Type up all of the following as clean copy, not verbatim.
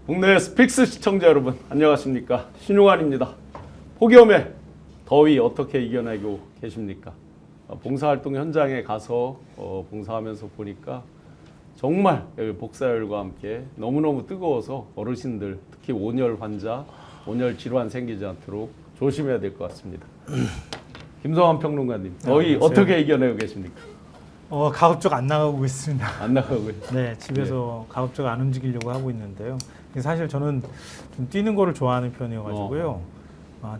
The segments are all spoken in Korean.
국내 스픽스 시청자 여러분 안녕하십니까, 신용환입니다. 폭염에 더위 어떻게 이겨내고 계십니까? 봉사활동 현장에 가서 봉사하면서 보니까 정말 여기 복사열과 함께 너무너무 뜨거워서 어르신들, 특히 온열 환자, 온열 질환 생기지 않도록 조심해야 될 것 같습니다. 김성환 평론가님, 더위 어떻게 이겨내고 계십니까? 가급적 안 나가고 있습니다. 안 나가고요. 네, 집에서 가급적 안 움직이려고 하고 있는데요. 사실 저는 좀 뛰는 거를 좋아하는 편이어가지고요.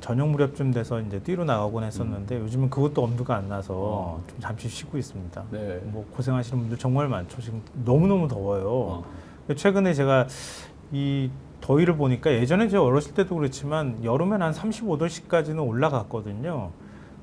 저녁 무렵쯤 돼서 이제 뛰러 나가곤 했었는데 요즘은 그것도 엄두가 안 나서 좀 잠시 쉬고 있습니다. 네. 뭐 고생하시는 분들 정말 많죠. 지금 너무너무 더워요. 최근에 제가 이 더위를 보니까 예전에 제가 어렸을 때도 그렇지만 여름엔 한 35도씨까지는 올라갔거든요.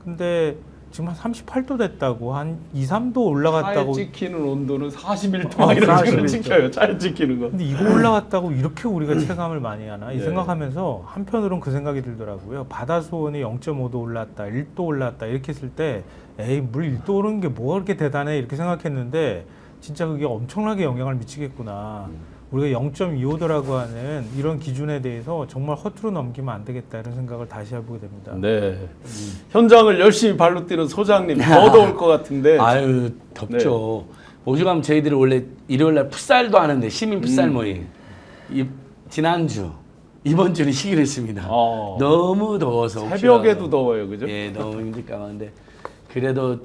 근데 지금 한 38도 됐다고, 한 2, 3도 올라갔다고. 차에 찍히는 온도는 41도 이런 식으로 찍혀요. 차에 찍히는 거. 근데 이거 올라갔다고 이렇게 우리가 체감을 많이 하나 이 네. 생각하면서 한편으로는 그 생각이 들더라고요. 바다 수온이 0.5도 올랐다, 1도 올랐다 이렇게 했을 때 에이 물 1도 오르는 게 뭐가 그렇게 대단해 이렇게 생각했는데 진짜 그게 엄청나게 영향을 미치겠구나. 우리가 0.25도라고 하는 이런 기준에 대해서 정말 허투루 넘기면 안 되겠다 이런 생각을 다시 해보게 됩니다. 네. 현장을 열심히 발로 뛰는 소장님, 더 더울 것 같은데. 아유, 덥죠. 오죽하면 저희들이 원래 일요일날 풋살도 하는데 시민 풋살 모임. 지난주, 이번 주는 쉬기로 했습니다. 너무 더워서. 새벽에도 더워요, 그죠? 예, 너무 힘들까 하는데 그래도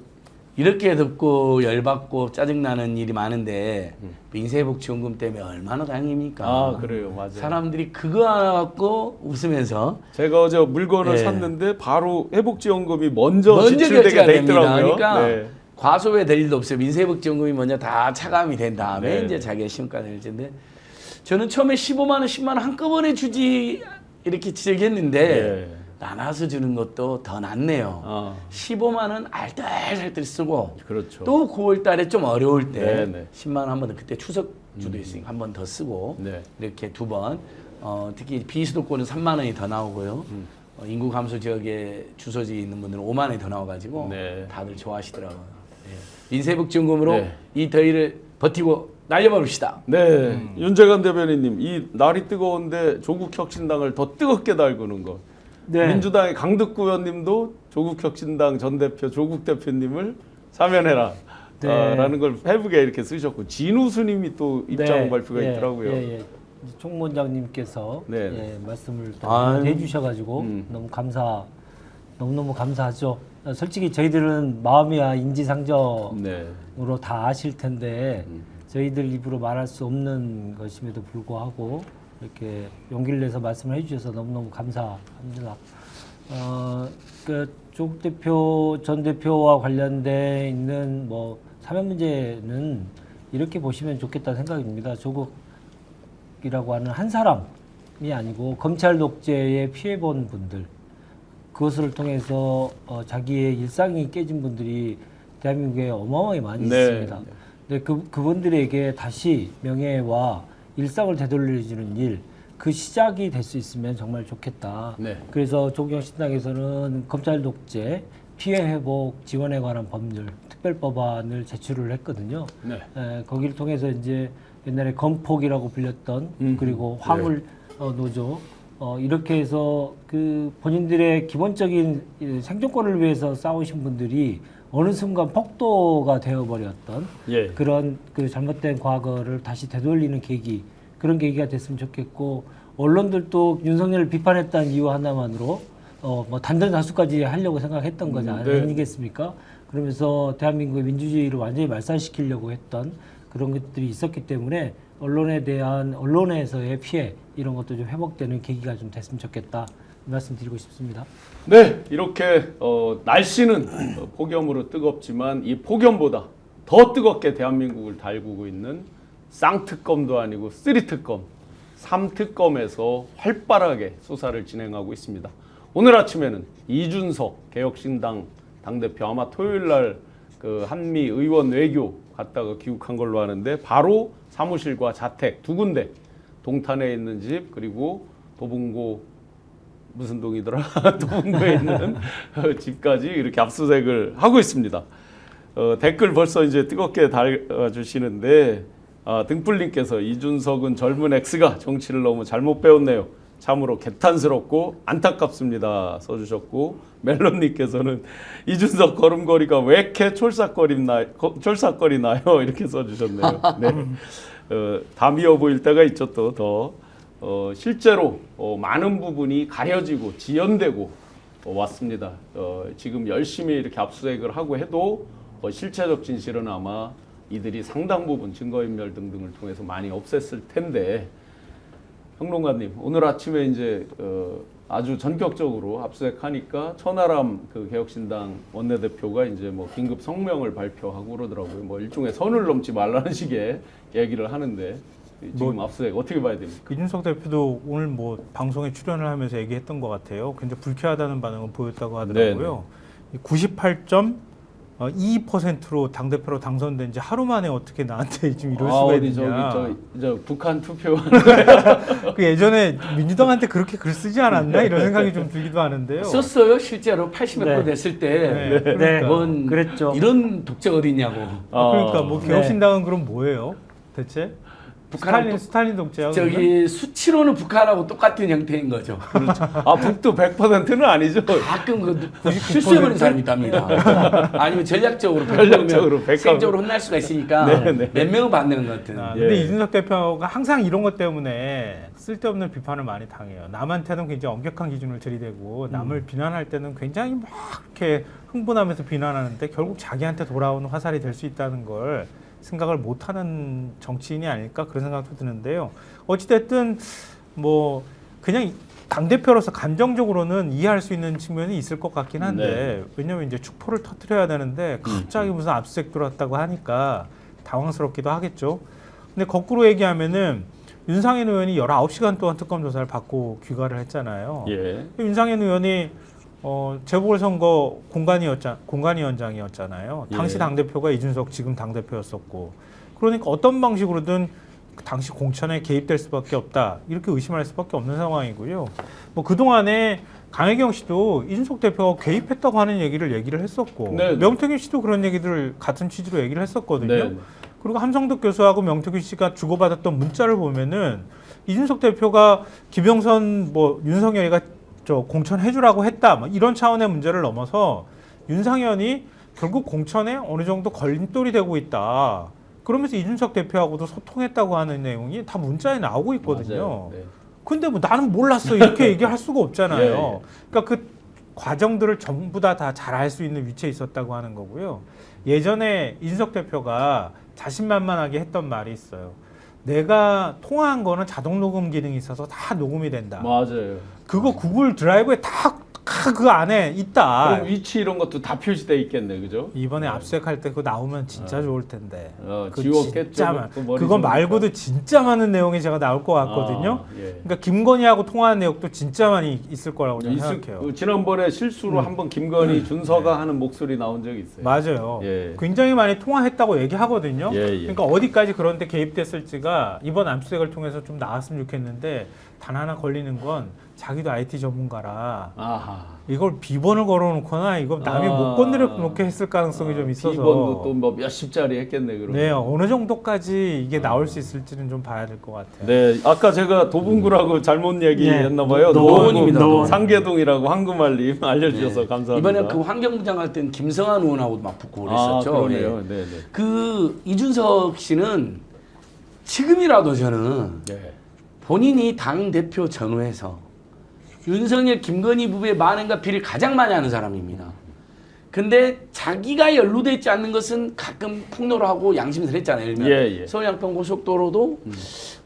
이렇게 덥고 열받고 짜증나는 일이 많은데 민생회복지원금 때문에 얼마나 다행입니까? 아, 그래요, 맞아요. 사람들이 그거 하나 갖고 웃으면서 제가 어제 물건을 네. 샀는데 바로 회복지원금이 먼저 결제가 지출되게 돼 됩니다. 있더라고요. 그러니까 네. 과소비될 일도 없어요. 민생회복지원금이 먼저 다 차감이 된 다음에 네. 이제 자기가 시험가 낼 텐데 저는 처음에 15만 원, 10만 원 한꺼번에 주지 이렇게 지적했는데 네. 나눠서 주는 것도 더 낫네요. 15만 원 알뜰살뜰 쓰고 그렇죠. 또 9월 달에 좀 어려울 때 네, 네. 10만 원 한 번 더, 그때 추석 주도 있으니까 한 번 더 쓰고 네. 이렇게 두 번. 특히 비수도권은 3만 원이 더 나오고요. 인구 감소 지역에 주소지에 있는 분들은 5만 원이 더 나와가지고 네. 다들 좋아하시더라고요. 네. 민생회복지원금으로 네. 이 더위를 버티고 날려버립시다. 네. 윤재관 대변인님, 이 날이 뜨거운데 조국혁신당을 더 뜨겁게 달구는 것. 네. 민주당의 강덕구 의원님도 조국혁신당 전 대표 조국 대표님을 사면해라. 네. 라는 걸 페북에 이렇게 쓰셨고, 진우수님이 또 입장 발표가 있더라고요. 예. 총무원장님께서 네. 말씀을 또 아유. 해주셔가지고 너무너무 감사하죠. 솔직히 저희들은 마음이야 인지상정으로 네. 다 아실 텐데 저희들 입으로 말할 수 없는 것임에도 불구하고 이렇게 용기를 내서 말씀을 해주셔서 너무너무 감사합니다. 조국 대표 전 대표와 관련돼 있는 뭐 사면 문제는 이렇게 보시면 좋겠다는 생각입니다. 조국이라고 하는 한 사람이 아니고 검찰 독재에 피해본 분들, 그것을 통해서 자기의 일상이 깨진 분들이 대한민국에 어마어마하게 많이 네. 있습니다. 근데 그분들에게 다시 명예와 일상을 되돌려주는 일, 그 시작이 될 수 있으면 정말 좋겠다. 네. 그래서 조국혁신당에서는 검찰 독재, 피해 회복 지원에 관한 법률, 특별법안을 제출을 했거든요. 네. 거기를 통해서 이제 옛날에 건폭이라고 불렸던 그리고 화물 노조 이렇게 해서 그 본인들의 기본적인 생존권을 위해서 싸우신 분들이 어느 순간 폭도가 되어버렸던 예. 그런 그 잘못된 과거를 다시 되돌리는 계기, 그런 계기가 됐으면 좋겠고, 언론들도 윤석열을 비판했다는 이유 하나만으로 뭐 단단 다수까지 하려고 생각했던 거지 네. 아니겠습니까? 그러면서 대한민국의 민주주의를 완전히 말살시키려고 했던 그런 것들이 있었기 때문에 언론에 대한 언론에서의 피해 이런 것도 좀 회복되는 계기가 좀 됐으면 좋겠다, 이 말씀 드리고 싶습니다. 네, 이렇게 날씨는 폭염으로 뜨겁지만 이 폭염보다 더 뜨겁게 대한민국을 달구고 있는 쌍특검도 아니고 쓰리특검, 3특검에서 활발하게 수사를 진행하고 있습니다. 오늘 아침에는 이준석 개혁신당 당대표 아마 토요일 날 그 한미 의원 외교 갔다가 귀국한 걸로 아는데 바로 사무실과 자택 두 군데, 동탄에 있는 집 그리고 도봉고 무슨 동이더라? 도봉구에 있는 집까지 이렇게 압수수색을 하고 있습니다. 댓글 벌써 이제 뜨겁게 달아주시는데 등불님께서 이준석은 젊은 X가 정치를 너무 잘못 배웠네요. 참으로 개탄스럽고 안타깝습니다. 써주셨고 멜론님께서는 이준석 걸음걸이가 왜 이렇게 촐싹거리나요? 이렇게 써주셨네요. 네. 담이어 보일 때가 있죠. 또 더 실제로 많은 부분이 가려지고 지연되고 왔습니다. 지금 열심히 이렇게 압수수색을 하고 해도 실체적 진실은 아마 이들이 상당 부분 증거인멸 등등을 통해서 많이 없앴을 텐데, 평론가님 오늘 아침에 이제 아주 전격적으로 압수수색하니까 천하람 그 개혁신당 원내대표가 이제 뭐 긴급 성명을 발표하고 그러더라고요. 뭐 일종의 선을 넘지 말라는 식의 얘기를 하는데 지금 압수수색 어떻게 봐야 됩니까? 이준석 대표도 오늘 뭐 방송에 출연을 하면서 얘기했던 것 같아요. 굉장히 불쾌하다는 반응을 보였다고 하더라고요. 98.2%로 당대표로 당선된 지 하루 만에 어떻게 나한테 지금 이럴 수가 있느냐. 저 북한 투표 그 예전에 민주당한테 그렇게 글 쓰지 않았나 이런 생각이 좀 들기도 하는데요. 썼어요. 실제로 80몇% 네. 됐을 때. 네, 그러니까. 네, 뭔 그랬죠. 이런 독재가 어디 있냐고. 그러니까 뭐 개혁신당은 그럼 뭐예요? 대체? 북한은 스탈린 독재야. 저기 수치로는 북한하고 똑같은 형태인 거죠. 그렇죠. 북도 100%는 아니죠. 가끔 그 실수해버린 사람이 있답니다. 아니면 전략적으로 생적으로 혼날 수가 있으니까 네. 몇 명은 받는 것 같은. 근데 예. 이준석 대표가 항상 이런 것 때문에 쓸데없는 비판을 많이 당해요. 남한테는 굉장히 엄격한 기준을 들이대고 남을 비난할 때는 굉장히 막 이렇게 흥분하면서 비난하는데 결국 자기한테 돌아오는 화살이 될 수 있다는 걸 생각을 못하는 정치인이 아닐까 그런 생각도 드는데요. 어찌됐든 뭐 그냥 당대표로서 감정적으로는 이해할 수 있는 측면이 있을 것 같긴 한데 왜냐면 이제 축포를 터뜨려야 되는데 갑자기 무슨 압수수색 들어왔다고 하니까 당황스럽기도 하겠죠. 근데 거꾸로 얘기하면은 윤상현 의원이 19시간 동안 특검 조사를 받고 귀가를 했잖아요. 예. 윤상현 의원이 재보궐선거 공관위원장이었잖아요. 당시 예. 당대표가 이준석 지금 당대표였었고 그러니까 어떤 방식으로든 당시 공천에 개입될 수밖에 없다 이렇게 의심할 수밖에 없는 상황이고요. 뭐 그동안에 강혜경 씨도 이준석 대표가 개입했다고 하는 얘기를 했었고 네. 명태균 씨도 그런 얘기들을 같은 취지로 얘기를 했었거든요. 네. 그리고 함성득 교수하고 명태균 씨가 주고받았던 문자를 보면은 이준석 대표가 김영선 뭐 윤석열이가 공천해주라고 했다 뭐 이런 차원의 문제를 넘어서 윤상현이 결국 공천에 어느 정도 걸림돌이 되고 있다. 그러면서 이준석 대표하고도 소통했다고 하는 내용이 다 문자에 나오고 있거든요. 네. 근데 뭐 나는 몰랐어 이렇게 얘기할 수가 없잖아요. 예. 그러니까 그 과정들을 전부 다 잘 알 수 있는 위치에 있었다고 하는 거고요. 예전에 이준석 대표가 자신만만하게 했던 말이 있어요. 내가 통화한 거는 자동 녹음 기능이 있어서 다 녹음이 된다. 맞아요. 그거 구글 드라이브에 다 그 안에 있다. 그럼 위치 이런 것도 다 표시돼 있겠네, 그죠? 이번에 압수수색할 때 그거 나오면 진짜 좋을 텐데. 그거 지웠겠죠. 진짜 많. 그 머리 그거 좋으니까. 말고도 진짜 많은 내용이 제가 나올 것 같거든요. 예. 그러니까 김건희하고 통화한 내용도 진짜 많이 있을 거라고 저는 생각해요. 지난번에 실수로 한번 김건희 준서가 하는 목소리 나온 적이 있어요. 맞아요. 예. 굉장히 많이 통화했다고 얘기하거든요. 예. 그러니까 어디까지 그런 데 개입됐을지가 이번 압수수색을 통해서 좀 나왔으면 좋겠는데 단 하나 걸리는 건 자기도 IT 전문가라 아하. 이걸 비번을 걸어놓거나 이거 남이 못 건드려놓게 했을 가능성이 좀 있어서 비번도 또 뭐 몇십짜리 했겠네, 그럼. 네, 어느 정도까지 이게 나올 수 있을지는 좀 봐야 될 것 같아요. 네, 아까 제가 도봉구라고 잘못 얘기했나 봐요. 노원입니다. 노원. 상계동이라고 황금알님 알려주셔서 네. 감사합니다. 이번에 그 환경부장 할 때는 김성한 의원하고 막 붙고 그랬었죠. 그러네요. 예. 네. 그 이준석 씨는 지금이라도 저는 네. 본인이 당 대표 전후에서 윤석열, 김건희 부부의 만행과 비리를 가장 많이 하는 사람입니다. 근데 자기가 연루돼 있지 않는 것은 가끔 폭로를 하고 양심을 했잖아요. 예를 들면 예. 서울 양평 고속도로도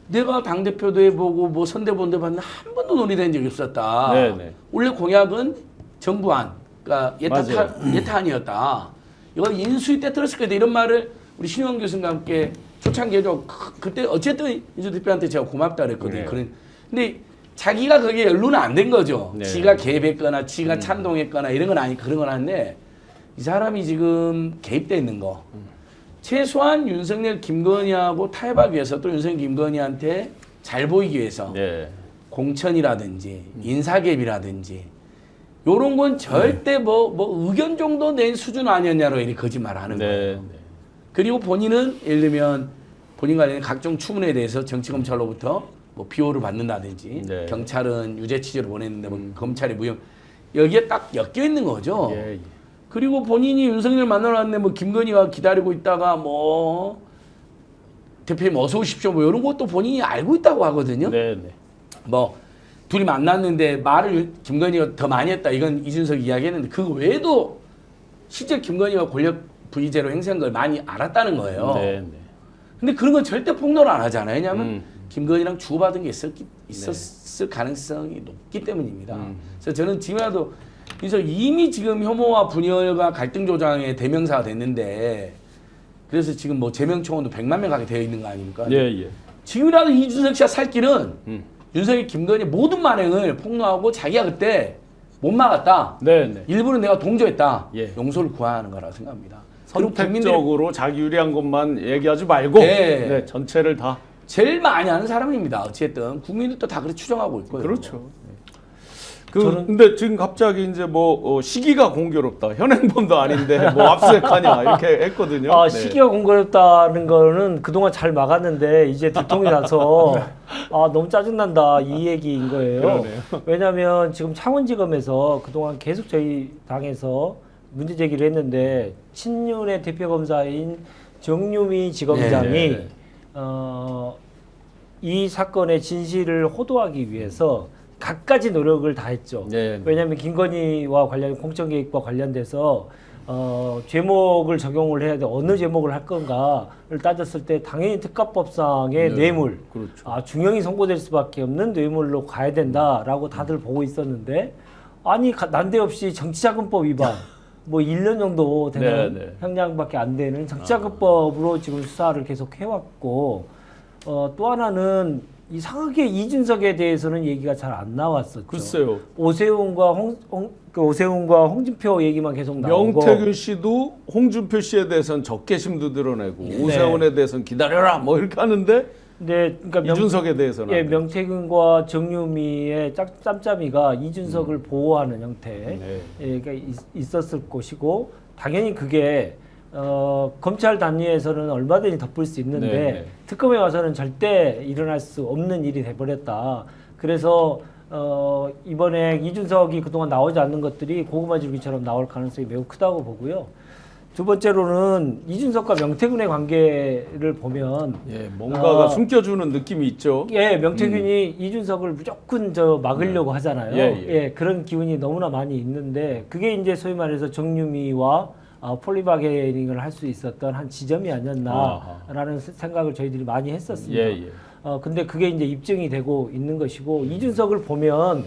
내가 당 대표도 해보고 뭐 선대본도 해봤는데 한 번도 논의된 적이 없었다. 네네. 원래 공약은 정부안, 그러니까 맞아요. 예타안이었다. 이거 인수위 때 들었을 거다. 이런 말을 우리 신용환 교수님과 함께 초창기에도 그때 어쨌든 이준 대표한테 제가 고맙다 그랬거든요. 네. 근데 자기가 거기에 연루는 안 된 거죠. 네. 지가 개입했거나 지가 찬동했거나 이런 건 아니 그런 건 아닌데 이 사람이 지금 개입돼 있는 거. 최소한 윤석열, 김건희하고 타협하기 위해서 또 윤석열, 김건희한테 잘 보이기 위해서 네. 공천이라든지 인사개입이라든지 요런 건 절대 뭐 의견 정도 낸 수준 아니었냐로 이렇게 거짓말하는 네. 거예요. 그리고 본인은 예를 들면 본인 관련 각종 추문에 대해서 정치검찰로부터 뭐 비호를 받는다든지 네. 경찰은 유죄 취지로 보냈는데 뭐 검찰이 무혐 여기에 딱 엮여 있는 거죠. 예, 예. 그리고 본인이 윤석열 만나러 왔는데 뭐 김건희가 기다리고 있다가 뭐 대표님 어서 오십시오 뭐 이런 것도 본인이 알고 있다고 하거든요. 네, 네. 뭐 둘이 만났는데 말을 김건희가 더 많이 했다 이건 이준석이 이야기했는데 그 외에도 실제 김건희가 권력 부의제로 행세한 걸 많이 알았다는 거예요. 네, 네. 근데 그런 건 절대 폭로를 안 하잖아요. 왜냐하면 음. 김건희랑 주고받은 게 있었을 가능성이 높기 때문입니다. 그래서 저는 지금이라도 그래서 이미 지금 혐오와 분열과 갈등 조장의 대명사가 됐는데 그래서 지금 뭐 제명청원도 100만 명 가게 되어 있는 거 아닙니까? 예, 예. 지금이라도 이준석 씨가 살 길은 음. 윤석열 김건희 모든 만행을 폭로하고 자기가 그때 못 막았다. 네, 네. 일부는 내가 동조했다. 예. 용서를 구하는 거라고 생각합니다. 그리고 국민들이 선택적으로 자기 유리한 것만 얘기하지 말고 네. 네, 전체를 다. 제일 많이 아는 사람입니다. 어쨌든 국민들도 다 그렇게 추정하고 있고요. 그렇죠. 근데 지금 갑자기 이제 뭐 시기가 공교롭다. 현행범도 아닌데 뭐 압수했하냐 이렇게 했거든요. 아, 네. 시기가 공교롭다는 거는 그동안 잘 막았는데 이제 들통이 나서 아, 너무 짜증난다 이 얘기인 거예요. 그러네요. 왜냐하면 지금 창원지검에서 그동안 계속 저희 당에서 문제 제기를 했는데 친윤의 대표 검사인 정유미 지검장이 네, 네. 이 사건의 진실을 호도하기 위해서 갖가지 노력을 다했죠. 네. 왜냐하면 김건희와 관련 공천 개입과 관련돼서 죄목을 적용을 해야 돼 어느 죄목을 할 건가를 따졌을 때 당연히 특가법상의 네. 뇌물, 그렇죠. 중형이 선고될 수밖에 없는 뇌물로 가야 된다라고 다들 보고 있었는데 아니 난데없이 정치자금법 위반. 뭐 1년 정도 되는 네, 네. 형량밖에 안 되는 정치자금법으로 지금 수사를 계속 해왔고 또 하나는 이상하게 이준석에 대해서는 얘기가 잘 안 나왔었죠. 글쎄요. 오세훈과 오세훈과 홍준표 얘기만 계속 나오고 명태균 씨도 홍준표 씨에 대해서는 적개심도 드러내고 오세훈에 대해서는 기다려라 뭐 이렇게 하는데 네, 그러니까 이준석에 대해서는 예, 안 돼요. 명태균과 정유미의 짬짬이가 이준석을 보호하는 형태 네. 예, 그러니까 있었을 것이고 당연히 그게 검찰 단위에서는 얼마든지 덮을 수 있는데 네, 네. 특검에 와서는 절대 일어날 수 없는 일이 돼버렸다. 그래서 이번에 이준석이 그동안 나오지 않는 것들이 고구마 줄기처럼 나올 가능성이 매우 크다고 보고요. 두 번째로는 이준석과 명태균의 관계를 보면 예, 뭔가가 숨겨주는 느낌이 있죠. 예, 명태균이 이준석을 무조건 막으려고 하잖아요. 예, 예. 그런 기운이 너무나 많이 있는데 그게 이제 소위 말해서 정유미와 폴리바게닝을 할 수 있었던 한 지점이 아니었나라는 생각을 저희들이 많이 했었습니다. 예, 예. 근데 그게 이제 입증이 되고 있는 것이고 이준석을 보면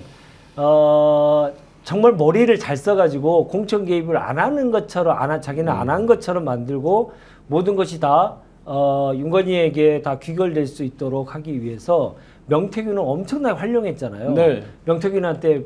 정말 머리를 잘 써가지고 공천 개입을 안 하는 것처럼 자기는 안 한 것처럼 만들고 모든 것이 다 윤건희에게 다 귀결될 수 있도록 하기 위해서 명태균은 엄청나게 활용했잖아요. 네. 명태균한테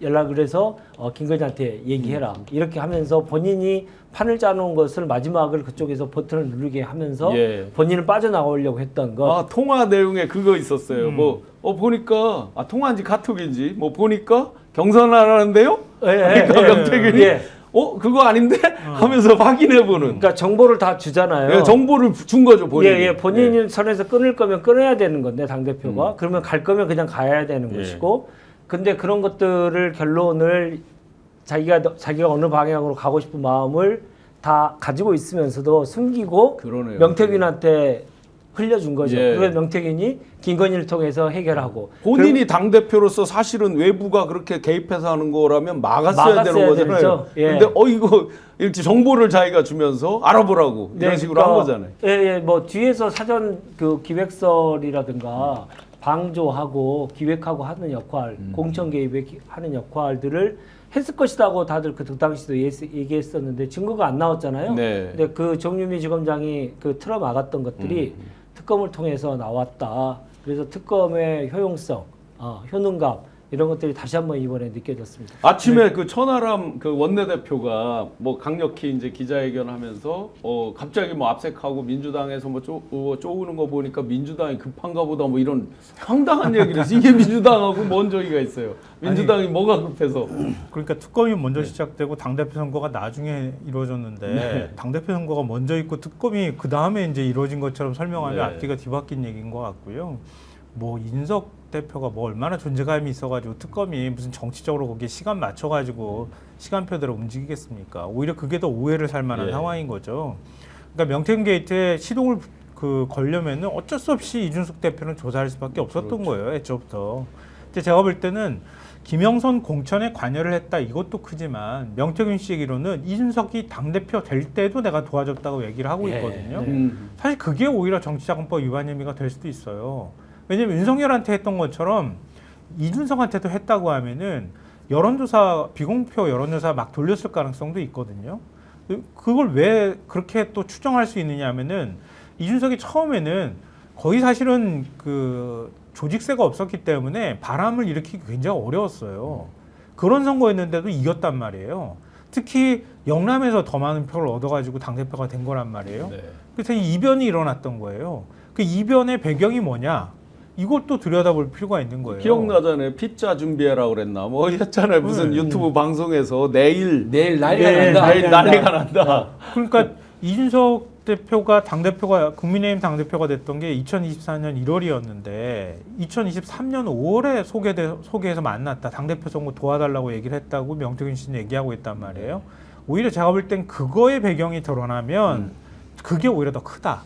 연락을 해서 김건희한테 얘기해라 이렇게 하면서 본인이 판을 짜놓은 것을 마지막을 그쪽에서 버튼을 누르게 하면서 예. 본인은 빠져나오려고 했던 것. 아, 통화 내용에 그거 있었어요. 뭐 보니까 통화인지 카톡인지 뭐 보니까 경선하라는데요. 그러니까 명태균이 그거 아닌데 하면서 확인해 보는. 그러니까 정보를 다 주잖아요. 예, 정보를 준 거죠 본인이. 본인이 선에서 끊을 거면 끊어야 되는 건데 당 대표가 그러면 갈 거면 그냥 가야 되는 것이고. 근데 그런 것들을 결론을 자기가 어느 방향으로 가고 싶은 마음을 다 가지고 있으면서도 숨기고 그러네요. 명태균한테 흘려준 거죠. 예. 그래서 명태균이 김건희를 통해서 해결하고 본인이 당 대표로서 사실은 외부가 그렇게 개입해서 하는 거라면 막았어야 되는 거잖아요. 되죠. 예. 근데 이거 이렇게 정보를 자기가 주면서 알아보라고 이런 식으로 한 거잖아요. 뭐 뒤에서 사전 그 기획설이라든가 방조하고 기획하고 하는 역할, 공천 개입에 하는 역할들을 했을 것이라고 다들 그 당시도 얘기했었는데 증거가 안 나왔잖아요. 네. 근데 그 정유미 지검장이 그 틀어 막았던 것들이 특검을 통해서 나왔다. 그래서 특검의 효용성, 효능감 이런 것들이 다시 한번 이번에 느껴졌습니다. 아침에 그 천하람 그 원내대표가 뭐 강력히 이제 기자회견하면서 갑자기 뭐 압색하고 민주당에서 뭐 쪼우는 거 보니까 민주당이 급한가 보다 뭐 이런 황당한 얘기를 해서 이게 민주당하고 뭔 저기가 있어요. 민주당이 뭐가 급해서. 그러니까 특검이 먼저 시작되고 당대표 선거가 나중에 이루어졌는데 당대표 선거가 먼저 있고 특검이 그 다음에 이제 이루어진 것처럼 설명하면 네. 앞뒤가 뒤바뀐 얘기인 것 같고요. 뭐 인석 대표가 뭐 얼마나 존재감이 있어가지고 특검이 무슨 정치적으로 거기에 시간 맞춰가지고 시간표대로 움직이겠습니까? 오히려 그게 더 오해를 살 만한 예. 상황인 거죠. 그러니까 명태균 게이트에 시동을 걸려면은 어쩔 수 없이 이준석 대표는 조사할 수밖에 없었던 그렇죠. 거예요. 애초부터. 근데 제가 볼 때는 김영선 공천에 관여를 했다 이것도 크지만 명태균 씨 얘기로는 이준석이 당대표 될 때도 내가 도와줬다고 얘기를 하고 예. 있거든요. 네. 사실 그게 오히려 정치자금법 위반 혐의가 될 수도 있어요. 왜냐면 윤석열한테 했던 것처럼 이준석한테도 했다고 하면은 여론조사, 비공표 여론조사 막 돌렸을 가능성도 있거든요. 그걸 왜 그렇게 또 추정할 수 있느냐 하면은 이준석이 처음에는 거의 사실은 그 조직세가 없었기 때문에 바람을 일으키기 굉장히 어려웠어요. 그런 선거였는데도 이겼단 말이에요. 특히 영남에서 더 많은 표를 얻어가지고 당대표가 된 거란 말이에요. 네. 그래서 이 이변이 일어났던 거예요. 그 이변의 배경이 뭐냐? 이것도 들여다볼 필요가 있는 거예요. 기억나잖아요. 피자 준비해라고 그랬나 뭐 했잖아요. 무슨 유튜브 방송에서 내일 난리가 난다. 내일 난리가 난다. 그러니까 이준석 대표가 당대표가 국민의힘 당대표가 됐던 게 2024년 1월이었는데 2023년 5월에 소개해서 만났다. 당대표 선거 도와달라고 얘기를 했다고 명태균 씨는 얘기하고 있단 말이에요. 오히려 제가 볼 땐 그거의 배경이 드러나면 그게 오히려 더 크다.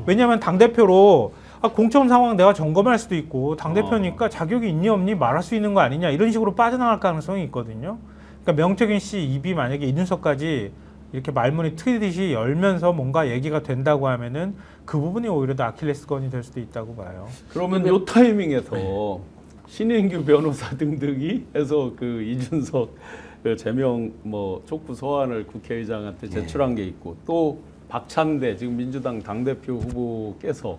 왜냐하면 당대표로 공천 상황 내가 점검할 수도 있고 당대표니까 자격이 있니 없니 말할 수 있는 거 아니냐 이런 식으로 빠져나갈 가능성이 있거든요. 그러니까 명태균 씨 입이 만약에 이준석까지 이렇게 말문이 트이듯이 열면서 뭔가 얘기가 된다고 하면은 그 부분이 오히려 더 아킬레스건이 될 수도 있다고 봐요. 그러면 요 타이밍에서 신인규 변호사 등등이 해서 그 이준석 그 제명 뭐 촉구 소환을 국회의장한테 제출한 게 있고 또 박찬대 지금 민주당 당대표 후보께서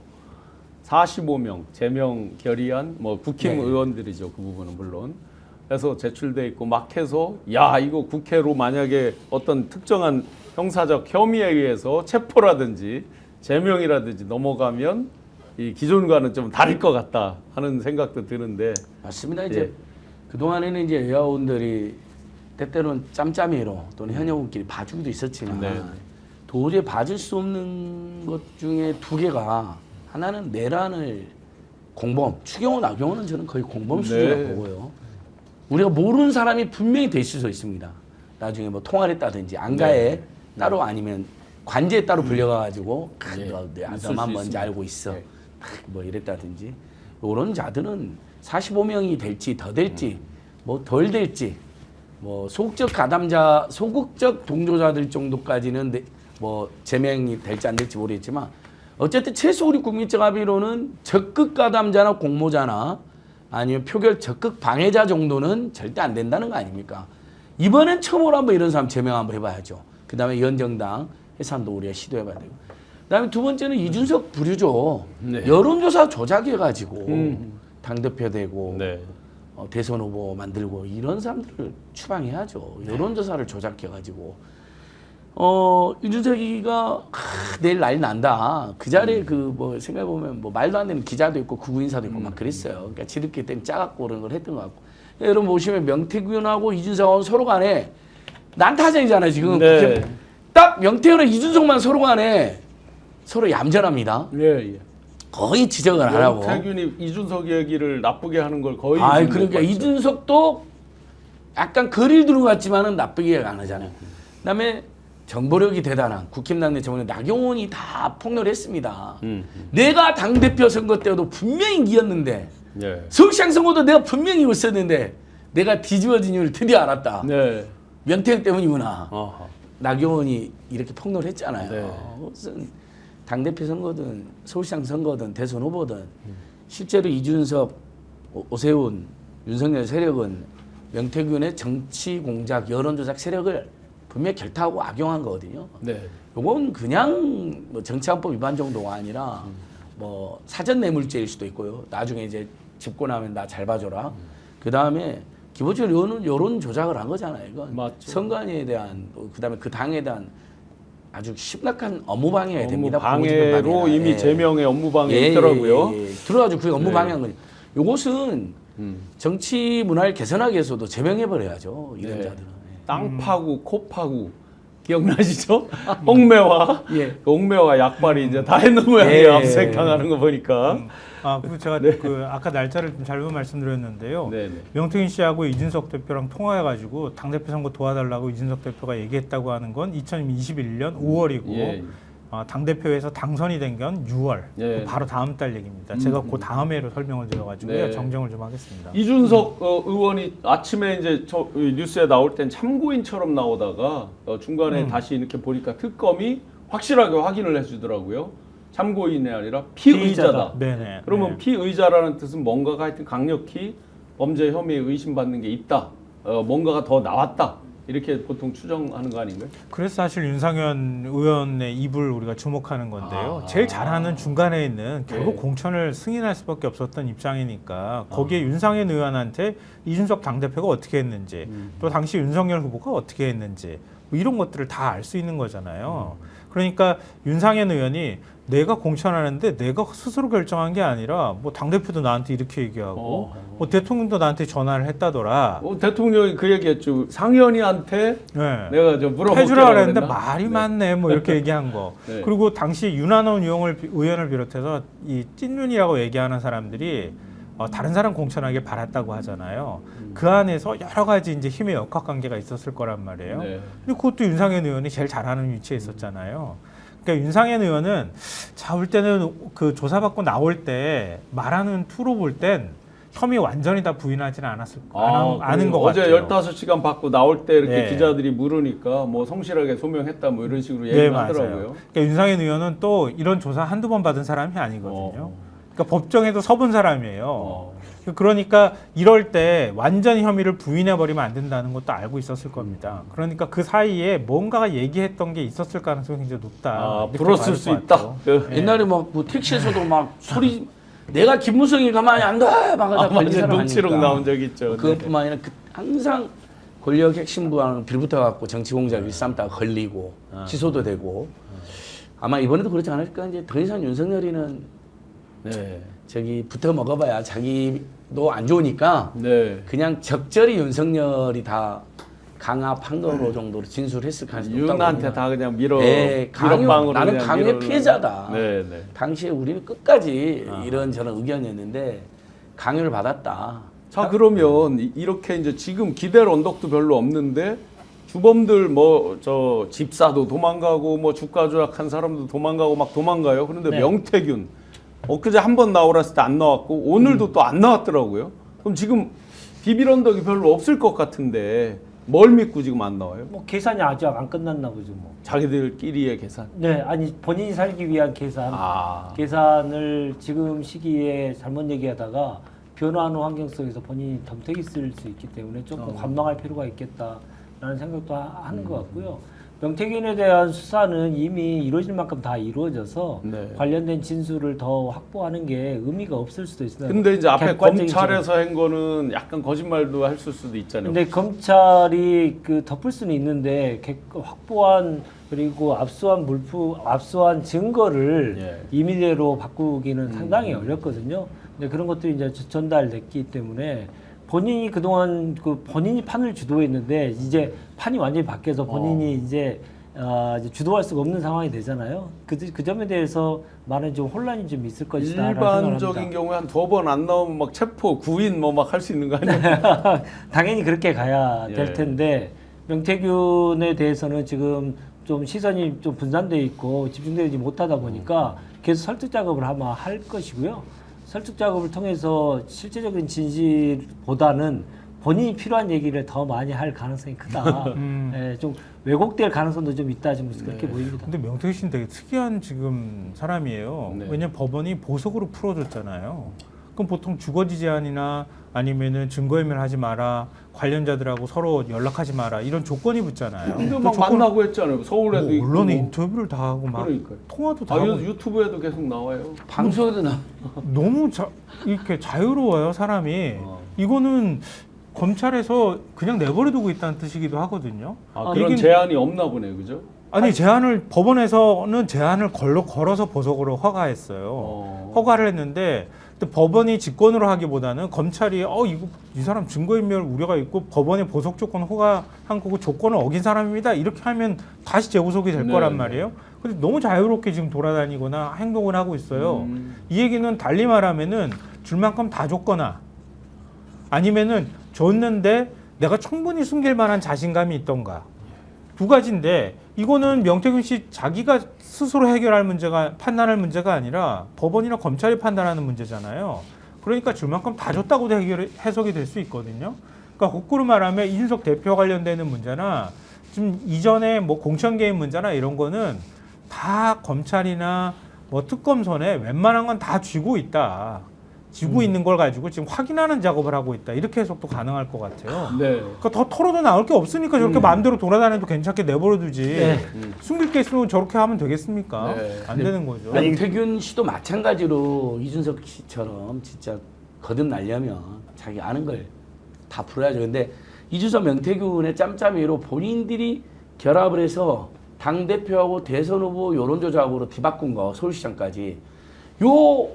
45명 제명 결의안 뭐 국힘 의원들이죠. 그 부분은 물론. 해서 제출돼 있고 막 해서 야 이거 국회로 만약에 어떤 특정한 형사적 혐의에 의해서 체포라든지 제명이라든지 넘어가면 이 기존과는 좀 다를 것 같다 하는 생각도 드는데 맞습니다. 이제 예. 그동안에는 이제 여야원들이 때때로는 짬짬이로 또는 현역원끼리 봐주기도 있었지만 네. 도저히 봐줄 수 없는 것 중에 두 개가 하나는 내란을 공범, 추경호, 나경원은 저는 거의 공범 수준이라고 네. 보고요. 우리가 모르는 사람이 분명히 될 수 있습니다. 나중에 뭐 통화를 했다든지 안가에 따로 아니면 관제에 따로 불려가가지고 내 아들만 뭔지 알고 있어. 뭐 이랬다든지 이런 자들은 45명이 될지 더 될지 뭐 덜 될지 뭐 소극적 가담자, 소극적 동조자들 정도까지는 뭐 제명이 될지 안 될지 모르겠지만 어쨌든 최소 우리 국민적 합의로는 적극 가담자나 공모자나 아니면 표결 적극 방해자 정도는 절대 안 된다는 거 아닙니까? 이번엔 처음으로 한번 이런 사람 제명 한번 해봐야죠. 그 다음에 연정당 해산도 우리가 시도해봐야 되고. 그 다음에 두 번째는 이준석 부류죠. 네. 여론조사 조작해가지고 당대표 되고 네. 대선 후보 만들고 이런 사람들을 추방해야죠. 여론조사를 조작해가지고 이준석이가 내일 난리 난다. 그 자리에 그 뭐 생각해보면 뭐 말도 안 되는 기자도 있고 구인사도 있고 막 그랬어요. 그러니까 지들끼리 때문에 짜갖고 그런 걸 했던 것 같고. 여러분 보시면 명태균하고 이준석하고 서로 간에 난타전이잖아요 지금. 네. 딱 명태균과 이준석만 서로 간에 서로 얌전합니다. 예, 예. 거의 지적을 안 하고. 명태균이 이준석 얘기를 나쁘게 하는 걸 거의 그러니까 이준석도 약간 거리를 두는 것 같지만은 나쁘게 안 하잖아요. 그다음에 정보력이 대단한 국힘당 내 정보력 나경원이 다 폭로를 했습니다. 내가 당대표 선거 때도 분명히 이겼는데 예. 서울시장 선거도 내가 분명히 이겼었는데 내가 뒤집어진 이유를 드디어 알았다. 네. 명태균 때문이구나. 아하. 나경원이 이렇게 폭로를 했잖아요. 네. 무슨 당대표 선거든 서울시장 선거든 대선 후보든 실제로 이준석, 오세훈, 윤석열 세력은 명태균의 정치 공작, 여론조작 세력을 분명히 결탁하고 악용한 거거든요. 네. 요건 그냥 뭐 정치안법 위반 정도가 아니라 뭐 사전 뇌물죄일 수도 있고요. 나중에 이제 집고 나면 나 잘 봐줘라. 그 다음에 기본적으로 여론 조작을 한 거잖아요. 이건 맞죠. 선관위에 대한 그다음에 그 당에 대한 아주 심각한 업무 방해가 업무 됩니다. 방해로 공무집행 이미 방해나. 제명의 업무 방해 있더라고요. 들어가지고 그게 업무 네. 방해한 거죠. 요것은 정치 문화를 개선하기 위해서도 제명해 버려야죠. 이런 네. 자들은. 땅 파고 코 파고 기억나시죠? 옥매화 예. 옥매화 약발이 이제 다 했는 모양이에요. 예. 압색당하는 거 보니까. 그리고 제가 그 아까 날짜를 좀 잘못 말씀드렸는데요. 네네. 명태균 씨하고 이준석 대표랑 통화해가지고 당대표 선거 도와달라고 이준석 대표가 얘기했다고 하는 건 2021년 5월이고 예. 당대표에서 당선이 된 건 6월. 예. 바로 다음 달 얘기입니다. 제가 그 다음 해로 설명을 드려가지고요. 네. 정정을 좀 하겠습니다. 이준석 의원이 아침에 이제 뉴스에 나올 땐 참고인처럼 나오다가 중간에 다시 이렇게 보니까 특검이 확실하게 확인을 해주더라고요. 참고인이 아니라 피의자다. 네네. 그러면 네. 피의자라는 뜻은 뭔가가 하여튼 강력히 범죄 혐의에 의심받는 게 있다. 뭔가가 더 나왔다. 이렇게 보통 추정하는 거 아닌가요? 그래서 사실 윤상현 의원의 입을 우리가 주목하는 건데요. 제일 잘하는 중간에 있는 결국 네. 공천을 승인할 수밖에 없었던 입장이니까 거기에 윤상현 의원한테 이준석 당대표가 어떻게 했는지 또 당시 윤석열 후보가 어떻게 했는지 뭐 이런 것들을 다 알 수 있는 거잖아요. 그러니까 윤상현 의원이 내가 공천하는데 내가 스스로 결정한 게 아니라 뭐 당대표도 나한테 이렇게 얘기하고 뭐 대통령도 나한테 전화를 했다더라. 대통령이 그 얘기했죠. 상현이한테 네. 내가 좀 물어볼게. 해주라 그랬는데 말이 많네 뭐 이렇게 얘기한 거. 네. 그리고 당시 윤한원 의원을 비롯해서 이 찐윤이라고 얘기하는 사람들이 다른 사람 공천하길 바랐다고 하잖아요. 그 안에서 여러 가지 이제 힘의 역학관계가 있었을 거란 말이에요. 네. 근데 그것도 윤상현 의원이 제일 잘하는 위치에 있었잖아요. 그러니까 윤상현 의원은 볼 때는 그 조사받고 나올 때 말하는 투로 볼 땐 혐의 완전히 다 부인하지는 않은 것 어제 같아요. 15시간 받고 나올 때 이렇게 네. 기자들이 물으니까 뭐 성실하게 소명했다 뭐 이런 식으로 네, 얘기를 맞아요. 하더라고요. 그러니까 윤상현 의원은 또 이런 조사 한두 번 받은 사람이 아니거든요. 그러니까 법정에도 서본 사람이에요. 그러니까 이럴 때 완전히 혐의를 부인해버리면 안 된다는 것도 알고 있었을 겁니다. 그러니까 그 사이에 뭔가가 얘기했던 게 있었을 가능성이 굉장히 높다. 이렇게 불었을 봐야 수 될 것 있다. 같아요. 옛날에 막 뭐 택시에서도 막 소리 내가 김무성이 가만히 안 둬! 막 하다 걸린 맞아 사람 눈치록 아닙니까? 나온 적 있죠. 그것뿐만 아니라 항상 권력 핵심부랑 빌붙어갖고 정치 공작 일삼다가 걸리고 취소도 되고 아마 이번에도 그렇지 않을까. 이제 더 이상 윤석열이는 네. 저기 붙어 먹어봐야 자기도 안 좋으니까 네. 그냥 적절히 윤석열이 다 강화 판거로 정도로 진술했을 가능성이 높다고 윤한테 봅니다. 다 그냥 네, 밀어방으로 나는 그냥 강요의 밀어넣는. 피해자다. 네, 네. 당시에 우리는 끝까지 이런 저런 의견이었는데 강요를 받았다. 자 그러면 이렇게 이제 지금 기댈 언덕도 별로 없는데 주범들 뭐 저 집사도 도망가고 뭐 주가 조작한 사람도 도망가고 막 도망가요. 그런데 네. 명태균 엊그제 한 번 나오랬을 때 안 나왔고 오늘도 또 안 나왔더라고요. 그럼 지금 비빌 언덕이 별로 없을 것 같은데 뭘 믿고 지금 안 나와요? 뭐 계산이 아직 안 끝났나 보죠 뭐. 자기들끼리의 계산. 네, 아니 본인이 살기 위한 계산. 계산을 지금 시기에 잘못 얘기하다가 변화하는 환경 속에서 본인이 덤태기 쓸 수 있기 때문에 조금 관망할 필요가 있겠다라는 생각도 하는 것 같고요. 명태균에 대한 수사는 이미 이루어질 만큼 다 이루어져서 네. 관련된 진술을 더 확보하는 게 의미가 없을 수도 있습니다. 근데 이제 앞에 객관적인 검찰에서 한 거는 약간 거짓말도 했을 수도 있잖아요. 근데 검찰이 그 덮을 수는 있는데 확보한 그리고 압수한 증거를 예. 임의대로 바꾸기는 상당히 어렵거든요. 근데 그런 것들이 이제 전달됐기 때문에 본인이 그동안 본인이 판을 주도했는데 이제 판이 완전히 바뀌어서 본인이 이제 주도할 수가 없는 상황이 되잖아요. 그 점에 대해서 많은 좀 혼란이 좀 있을 것이다. 일반적인 경우에 한 2번 안 나오면 막 체포, 구인 뭐 막 할 수 있는 거 아니에요? 당연히 그렇게 가야 될 예. 텐데 명태균에 대해서는 지금 좀 시선이 좀 분산돼 있고 집중되지 못하다 보니까 계속 설득 작업을 아마 할 것이고요. 설득 작업을 통해서 실제적인 진실보다는 본인이 필요한 얘기를 더 많이 할 가능성이 크다. 예, 좀 왜곡될 가능성도 좀 있다. 좀 그렇게 보입니다. 근데 명태균 씨는 되게 특이한 지금 사람이에요. 네. 왜냐면 법원이 보석으로 풀어줬잖아요. 그럼 보통 주거지 제한이나 아니면은 증거인멸 하지 마라, 관련자들하고 서로 연락하지 마라 이런 조건이 붙잖아요. 근데 그 막 조건- 만나고 했잖아요. 서울에도 뭐 있고. 언론에 뭐. 인터뷰를 다 하고 막 그러니까요. 통화도 다 하고 유튜브에도 계속 나와요. 방송에도 나 너무 이렇게 자유로워요 사람이. 이거는 검찰에서 그냥 내버려두고 있다는 뜻이기도 하거든요. 그런 이게- 제한이 없나 보네요, 그죠? 아니 법원에서는 제한을 걸어서 보석으로 허가했어요. 허가를 했는데 근데 법원이 직권으로 하기보다는 검찰이 이거 이 사람 증거인멸 우려가 있고 법원의 보석 조건 허가한 거고 조건을 어긴 사람입니다. 이렇게 하면 다시 재구속이 될 네, 거란 네. 말이에요. 근데 너무 자유롭게 지금 돌아다니거나 행동을 하고 있어요. 이 얘기는 달리 말하면은 줄 만큼 다 줬거나 아니면은 줬는데 내가 충분히 숨길 만한 자신감이 있던가 두 가지인데 이거는 명태균 씨 자기가 스스로 해결할 문제가 판단할 문제가 아니라 법원이나 검찰이 판단하는 문제잖아요. 그러니까 줄 만큼 다 줬다고도 해석이 될 수 있거든요. 그러니까 거꾸로 말하면 이준석 대표 관련되는 문제나 지금 이전에 뭐 공천 개입 문제나 이런 거는 다 검찰이나 뭐 특검 손에 웬만한 건 다 쥐고 있다. 쥐고 있는 걸 가지고 지금 확인하는 작업을 하고 있다. 이렇게 해석도 가능할 것 같아요. 네. 그러니까 더 털어도 나올 게 없으니까 저렇게 마음대로 돌아다녀도 괜찮게 내버려두지. 네. 숨길 게 있으면 저렇게 하면 되겠습니까? 네. 안 되는 거죠. 명태균 씨도 마찬가지로 이준석 씨처럼 진짜 거듭나려면 자기 아는 걸 다 풀어야죠. 근데 이준석 명태균의 짬짬이로 본인들이 결합을 해서 당대표하고 대선 후보 여론조작으로 뒤바꾼 거 서울시장까지 요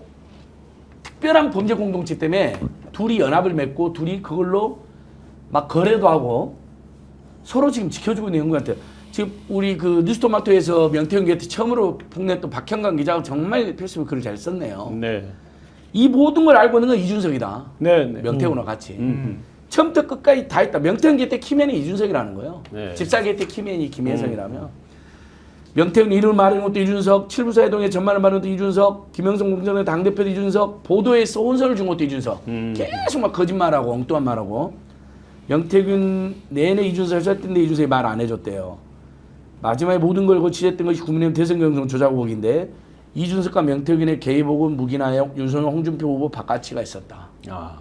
특별한 범죄 공동체 때문에 둘이 연합을 맺고 둘이 그걸로 막 거래도 하고 서로 지금 지켜주고 있는 것 같아요. 지금 우리 그 뉴스토마토에서 명태균 곁에 처음으로 폭로했던 박형관 기자가 정말 페이스북 글을 잘 썼네요. 네. 이 모든 걸 알고 있는 건 이준석이다. 네. 네. 명태균과 같이. 처음부터 끝까지 다 했다. 명태균 곁에 키맨이 이준석이라는 거예요. 네. 집사 곁에 키맨이 김혜성이라면. 명태균 이름을 말하는 것도 이준석, 칠부사회동에 전말을 말하는 것도 이준석, 김영선 공정의 당대표도 이준석, 보도에서 혼선을 준 것도 이준석. 계속 막 거짓말하고 엉뚱한 말하고. 명태균 내내 이준석 했었던데 이준석이 말 안 해줬대요. 마지막에 모든 걸 거치했던 것이 국민의힘 대선 경선 조작 의혹인데 이준석과 명태균의 개입 혹은 무기나역 윤석열 홍준표 후보 바깥치가 있었다. 그러니까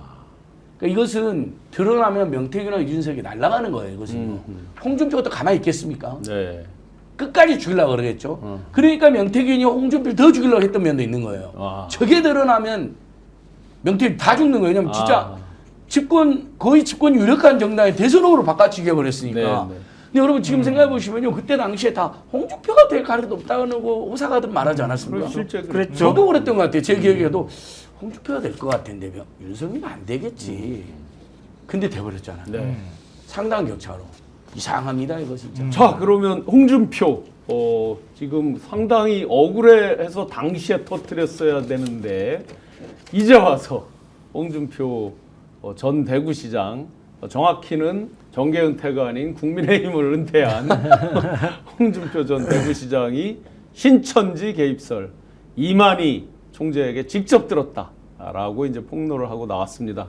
이것은 드러나면 명태균과 이준석이 날아가는 거예요. 이것은 홍준표가 또 가만히 있겠습니까? 네. 끝까지 죽이려고 그러겠죠. 그러니까 명태균이 홍준표를 더 죽이려고 했던 면도 있는 거예요. 저게 드러나면 명태균 다 죽는 거예요. 왜냐면 진짜 거의 집권 유력한 정당의 대선 후보로 바꿔치기 해버렸으니까. 네, 네. 근데 여러분 지금 생각해 보시면요. 그때 당시에 다 홍준표가 될 가능성도 없다고 호사가들 말하지 않았습니까? 실제 그랬죠. 저도 그랬던 것 같아요. 제 기억에도 홍준표가 될 것 같은데 윤석열은 안 되겠지. 근데 돼버렸잖아요. 네. 상당한 격차로. 이상합니다 이거 진짜. 자, 그러면 홍준표 지금 상당히 억울해해서 당시에 터뜨렸어야 되는데 이제 와서 홍준표 전 대구시장 정확히는 정계 은퇴가 아닌 국민의힘을 은퇴한 홍준표 전 대구시장이 신천지 개입설 이만희 총재에게 직접 들었다라고 이제 폭로를 하고 나왔습니다.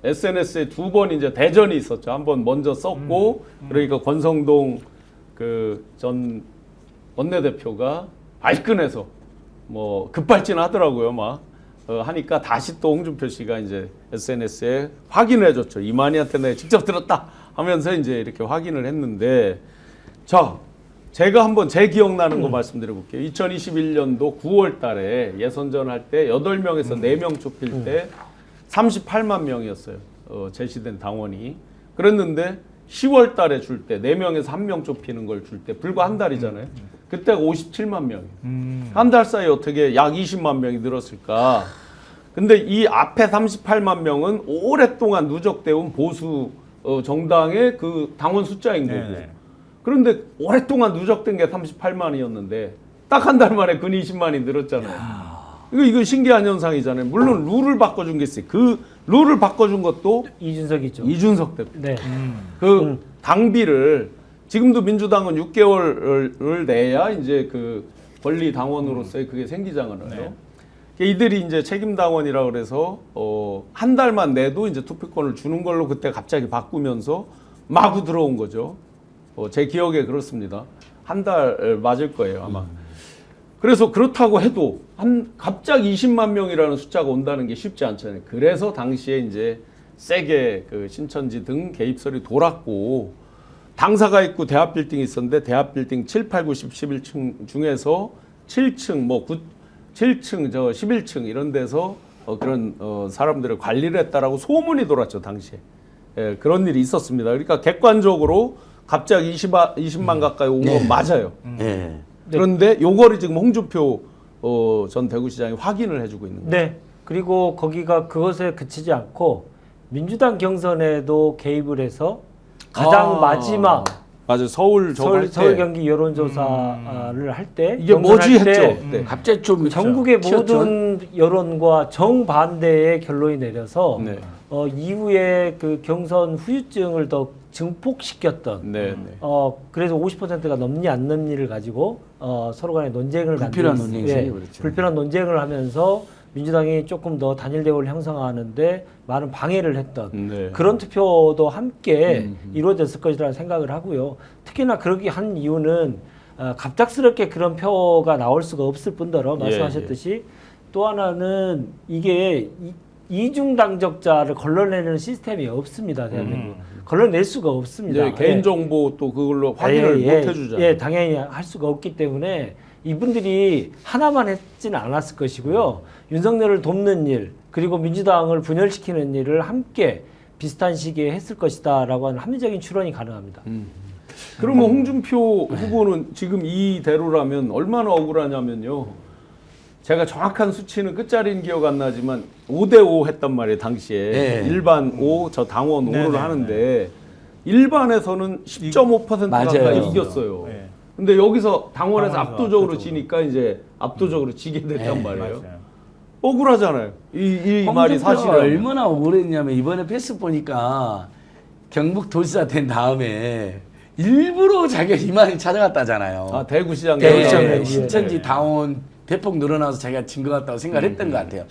SNS에 두 번 이제 대전이 있었죠. 한 번 먼저 썼고 그러니까 권성동 그 전 원내대표가 발끈해서 뭐 급발진하더라고요. 막 하니까 다시 또 홍준표 씨가 이제 SNS에 확인해줬죠. 이만희한테 내가 직접 들었다 하면서 이제 이렇게 확인을 했는데 자. 제가 한번 제 기억나는 거 말씀드려 볼게요. 2021년도 9월 달에 예선전 할 때 8명에서 4명 좁힐 때 38만 명이었어요. 제시된 당원이. 그랬는데 10월 달에 줄 때 4명에서 1명 좁히는 걸 줄 때 불과 한 달이잖아요. 그때가 57만 명이에요. 한 달 사이에 어떻게 약 20만 명이 늘었을까? 근데 이 앞에 38만 명은 오랫동안 누적되어 온 보수 정당의 그 당원 숫자인 거고. 네네. 그런데 오랫동안 누적된 게 38만이었는데 딱 한 달 만에 근 20만이 늘었잖아요. 이거 신기한 현상이잖아요. 물론 룰을 바꿔준 게 있어요. 그 룰을 바꿔준 것도 이준석이죠. 이준석 대표. 네. 그 당비를 지금도 민주당은 6개월을 내야 이제 그 권리 당원으로서의 그게 생기잖아요. 이들이 이제 책임 당원이라 그래서 한 달만 내도 이제 투표권을 주는 걸로 그때 갑자기 바꾸면서 마구 들어온 거죠. 제 기억에 그렇습니다. 한 달 맞을 거예요, 아마. 그래서 그렇다고 해도 갑자기 20만 명이라는 숫자가 온다는 게 쉽지 않잖아요. 그래서 당시에 이제 세게 그 신천지 등 개입설이 돌았고 당사가 있고 대합 빌딩이 있었는데 대합 빌딩 7, 8, 9, 10, 11층 중에서 7층, 7층, 11층 이런 데서 그런 사람들을 관리를 했다라고 소문이 돌았죠 당시에. 예, 그런 일이 있었습니다. 그러니까 객관적으로 갑자기 20만 가까이 온 건 맞아요. 예. 그런데 요거를 지금 홍준표 전 대구시장이 확인을 해주고 있는 거예요. 네. 그리고 거기가 그것에 그치지 않고 민주당 경선에도 개입을 해서 가장 마지막 맞아요. 서울 서울 경기 여론조사를 할 때 이게 뭐지 했죠. 네. 갑자기 좀 전국의 튀었죠. 모든 여론과 정반대의 결론이 내려서 네. 이후에 그 경선 후유증을 더 증폭시켰던 네, 네. 그래서 50%가 넘니 안 넘니를 가지고 서로 간에 논쟁을 불필요한 만들었- 논쟁이죠. 예, 그렇죠. 불필요한 논쟁을 하면서 민주당이 조금 더 단일 대우를 형성하는데 많은 방해를 했던 네. 그런 투표도 함께 이루어졌을 것이라는 생각을 하고요. 특히나 그러기 한 이유는 갑작스럽게 그런 표가 나올 수가 없을 뿐더러 말씀하셨듯이 또 하나는 이게 이중 당적자를 걸러내는 시스템이 없습니다. 대한민국 걸러낼 수가 없습니다. 이제 개인정보 또 그걸로 확인을 못 해주잖아요. 예, 당연히 할 수가 없기 때문에 이분들이 하나만 했지는 않았을 것이고요. 윤석열을 돕는 일 그리고 민주당을 분열시키는 일을 함께 비슷한 시기에 했을 것이다라고 하는 합리적인 추론이 가능합니다. 그러면 홍준표 후보는 지금 이대로라면 얼마나 억울하냐면요. 제가 정확한 수치는 끝자리는 기억 안 나지만 5대5 했단 말이에요. 당시에. 네. 일반 5, 저 당원 5를 네네. 하는데 일반에서는 10.5% 맞아요. 가까이 이겼어요. 네. 근데 여기서 당원에서 당원에서 압도적으로 압도적으로. 지니까 이제 압도적으로 지게 됐단 네, 말이에요. 맞아요. 억울하잖아요. 이 말이 홍준표가 사실이에요. 얼마나 억울했냐면 이번에 패스 보니까 경북 도지사 된 다음에 일부러 자기가 이만희 찾아갔다잖아요. 아, 대구시장 대구시장에 네, 네, 신천지 네. 당원 대폭 늘어나서 자기가 진 것 같다고 생각을 했던 것 같아요.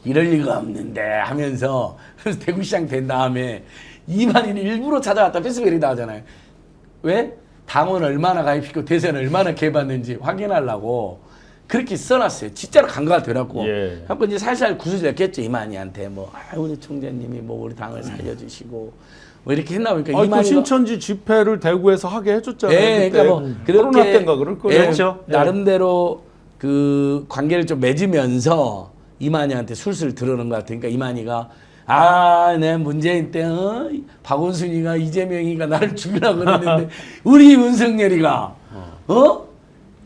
이럴 리가 없는데 하면서 그래서 대구시장 된 다음에 이만희를 일부러 찾아갔다 패스벨이 나오잖아요. 왜? 당원 얼마나 가입시키고 대선 얼마나 개받는지 확인하려고 그렇게 써놨어요. 진짜로 간 것 같더라고. 예. 한번 이제 살살 구슬렸겠죠 이만희한테 뭐 우리 총재님이 뭐 우리 당을 살려주시고 뭐 이렇게 했나 보니까 또 이만희가 신천지 집회를 대구에서 하게 해줬잖아요. 예, 그때. 그러니까 뭐 코로나 그렇게 때인가 그럴 거예요. 그렇죠. 나름대로 그 관계를 좀 맺으면서 이만희한테 술술 들어오는 것 같으니까 이만희가 내 문재인 때 박원순이가 이재명이가 나를 죽이려고 그랬는데 우리 윤석열이가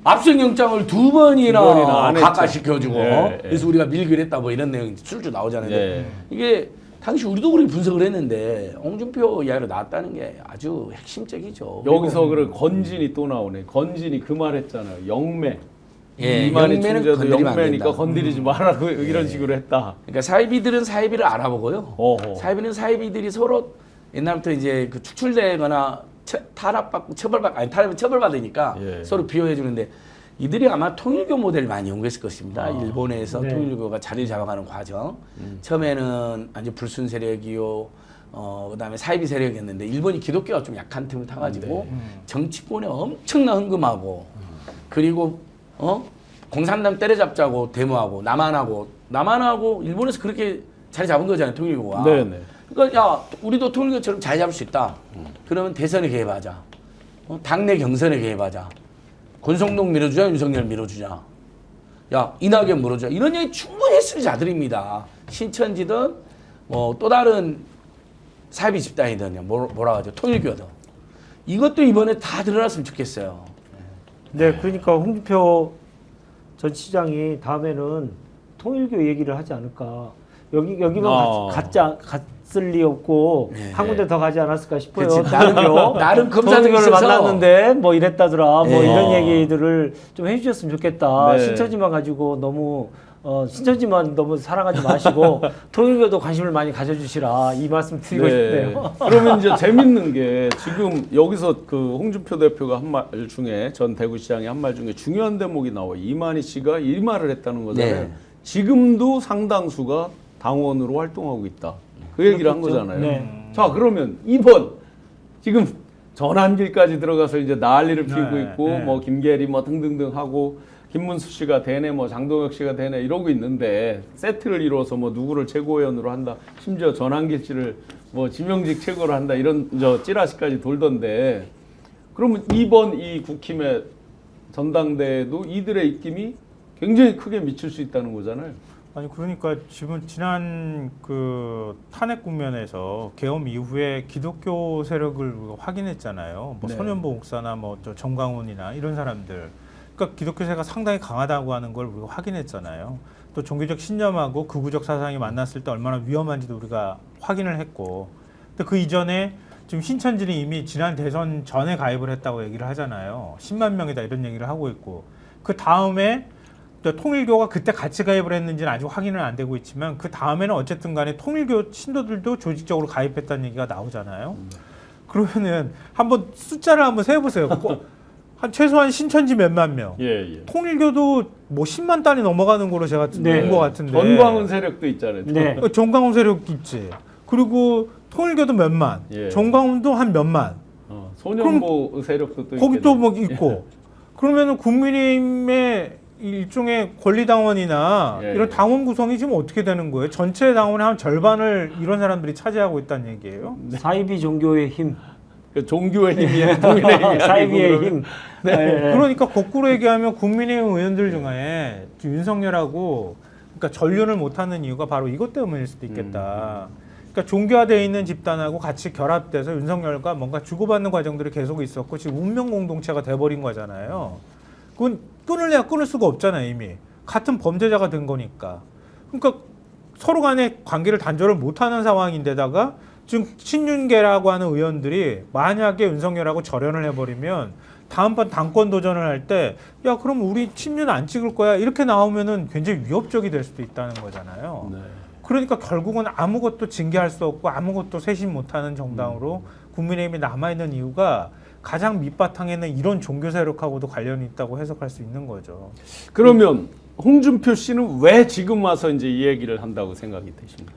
압수영장을 두 번이나 안 했죠. 각하시켜주고 예, 예. 그래서 우리가 밀기로 했다 뭐 이런 내용이 술술 나오잖아요. 예. 이게 당시 우리도 그렇게 분석을 했는데 홍준표 이야기로 나왔다는 게 아주 핵심적이죠. 여기서 그래 건진이 또 나오네. 건진이 그 말 했잖아요. 영매. 예, 이만희 영매는 총재도 건드리면 안 영매니까 된다. 건드리지 말라고 이런 식으로 했다. 그러니까 사이비들은 사이비를 알아보고요. 어허. 사이비는 사이비들이 서로 옛날부터 이제 그 축출되거나 탄압받고 탄압은 처벌받으니까 예. 서로 비호해 주는데 이들이 아마 통일교 모델을 많이 연구했을 것입니다. 일본에서 네. 통일교가 자리를 잡아가는 과정. 처음에는 아주 불순 세력이요. 그다음에 사이비 세력이었는데 일본이 기독교가 좀 약한 틈을 타가지고 정치권에 엄청나 흥금하고 그리고 공산당 때려잡자고 데모하고 남한하고 일본에서 그렇게 자리 잡은 거잖아요 통일교가. 네네. 그러니까 야 우리도 통일교처럼 자리 잡을 수 있다. 그러면 대선에 개입하자. 당내 경선에 개입하자. 권성동 밀어주자 윤석열 밀어주자. 야 이낙연 밀어주자. 이런 얘기 충분히 했을 자들입니다. 신천지든 또 다른 사이비 집단이든 뭐라 하죠 통일교든. 이것도 이번에 다 드러났으면 좋겠어요. 네, 그러니까 홍준표 전 시장이 다음에는 통일교 얘기를 하지 않을까. 여기만 갔을 리 없고 네. 한 군데 더 가지 않았을까 싶어요. 그치, 통일교. 나름 검사들이 통일교를 있어서. 만났는데 뭐 이랬다더라. 뭐 네. 이런 얘기들을 좀 해주셨으면 좋겠다. 네. 신천지만 가지고 너무 신천지만 너무 사랑하지 마시고 통일교도 관심을 많이 가져주시라 이 말씀 드리고 싶네요. 그러면 이제 재밌는 게 지금 여기서 그 홍준표 대표가 한 말 중에 전 대구시장이 한 말 중에 중요한 대목이 나와. 이만희 씨가 이 말을 했다는 거잖아요. 네. 지금도 상당수가 당원으로 활동하고 있다. 그 얘기를 한 그렇겠죠. 거잖아요. 네. 자 그러면 이번 지금 전환길까지 들어가서 이제 난리를 피우고 네, 있고 네. 뭐 김계리 뭐 등등등 하고 김문수 씨가 되네 뭐 장동혁 씨가 되네 이러고 있는데 세트를 이루어서 뭐 누구를 최고위원으로 한다 심지어 전환길 씨를 뭐 지명직 최고로 한다 이런 저 찌라시까지 돌던데 그러면 이번 이 국힘의 전당대회도 이들의 입김이 굉장히 크게 미칠 수 있다는 거잖아요. 아니 그러니까 지금 지난 그 탄핵 국면에서 계엄 이후에 기독교 세력을 우리가 확인했잖아요. 뭐 네. 손현보 목사나 뭐 저 정광훈이나 이런 사람들. 그러니까 기독교 세가 상당히 강하다고 하는 걸 우리가 확인했잖아요. 또 종교적 신념하고 극우적 사상이 만났을 때 얼마나 위험한지도 우리가 확인을 했고. 근데 그 이전에 지금 신천지는 이미 지난 대선 전에 가입을 했다고 얘기를 하잖아요. 10만 명이다 이런 얘기를 하고 있고. 그 다음에 통일교가 그때 같이 가입을 했는지는 아직 확인은 안 되고 있지만 그 다음에는 어쨌든 간에 통일교 신도들도 조직적으로 가입했다는 얘기가 나오잖아요. 그러면은 한번 숫자를 한번 세보세요. 한 최소한 신천지 몇만 명. 예. 통일교도 뭐 10만 단위 넘어가는 걸로 제가 네. 본 것 같은데. 전광훈 세력도 있잖아요. 네. 정광훈 세력 있지. 그리고 통일교도 몇만. 예. 정광훈도 한 몇만. 소년보 세력도 또 거기 또 있겠네. 뭐 있고. 그러면은 국민의힘의 일종의 권리당원이나 예. 이런 당원 구성이 지금 어떻게 되는 거예요? 전체 당원의 한 절반을 이런 사람들이 차지하고 있다는 얘기예요? 사이비 종교의 힘, 그 종교의 힘이 국민의힘이 사이비의 아니고 힘. 네. 네. 그러니까 거꾸로 얘기하면 국민의힘 의원들 중에 윤석열하고 그러니까 전륜을 못하는 이유가 바로 이것 때문일 수도 있겠다. 그러니까 종교화되어 있는 집단하고 같이 결합돼서 윤석열과 뭔가 주고받는 과정들이 계속 있었고 지금 운명 공동체가 돼버린 거잖아요. 그건 끊을래야 끊을 수가 없잖아요. 이미 같은 범죄자가 된 거니까. 그러니까 서로 간의 관계를 단절을 못하는 상황인데다가 지금 친윤계라고 하는 의원들이 만약에 윤석열하고 절연을 해버리면 다음번 당권 도전을 할 때 야 그럼 우리 친윤 안 찍을 거야 이렇게 나오면은 굉장히 위협적이 될 수도 있다는 거잖아요. 네. 그러니까 결국은 아무것도 징계할 수 없고 아무것도 쇄신 못하는 정당으로 국민의힘이 남아있는 이유가 가장 밑바탕에는 이런 종교 세력하고도 관련이 있다고 해석할 수 있는 거죠. 그러면 홍준표 씨는 왜 지금 와서 이제 이 얘기를 한다고 생각이 되십니까?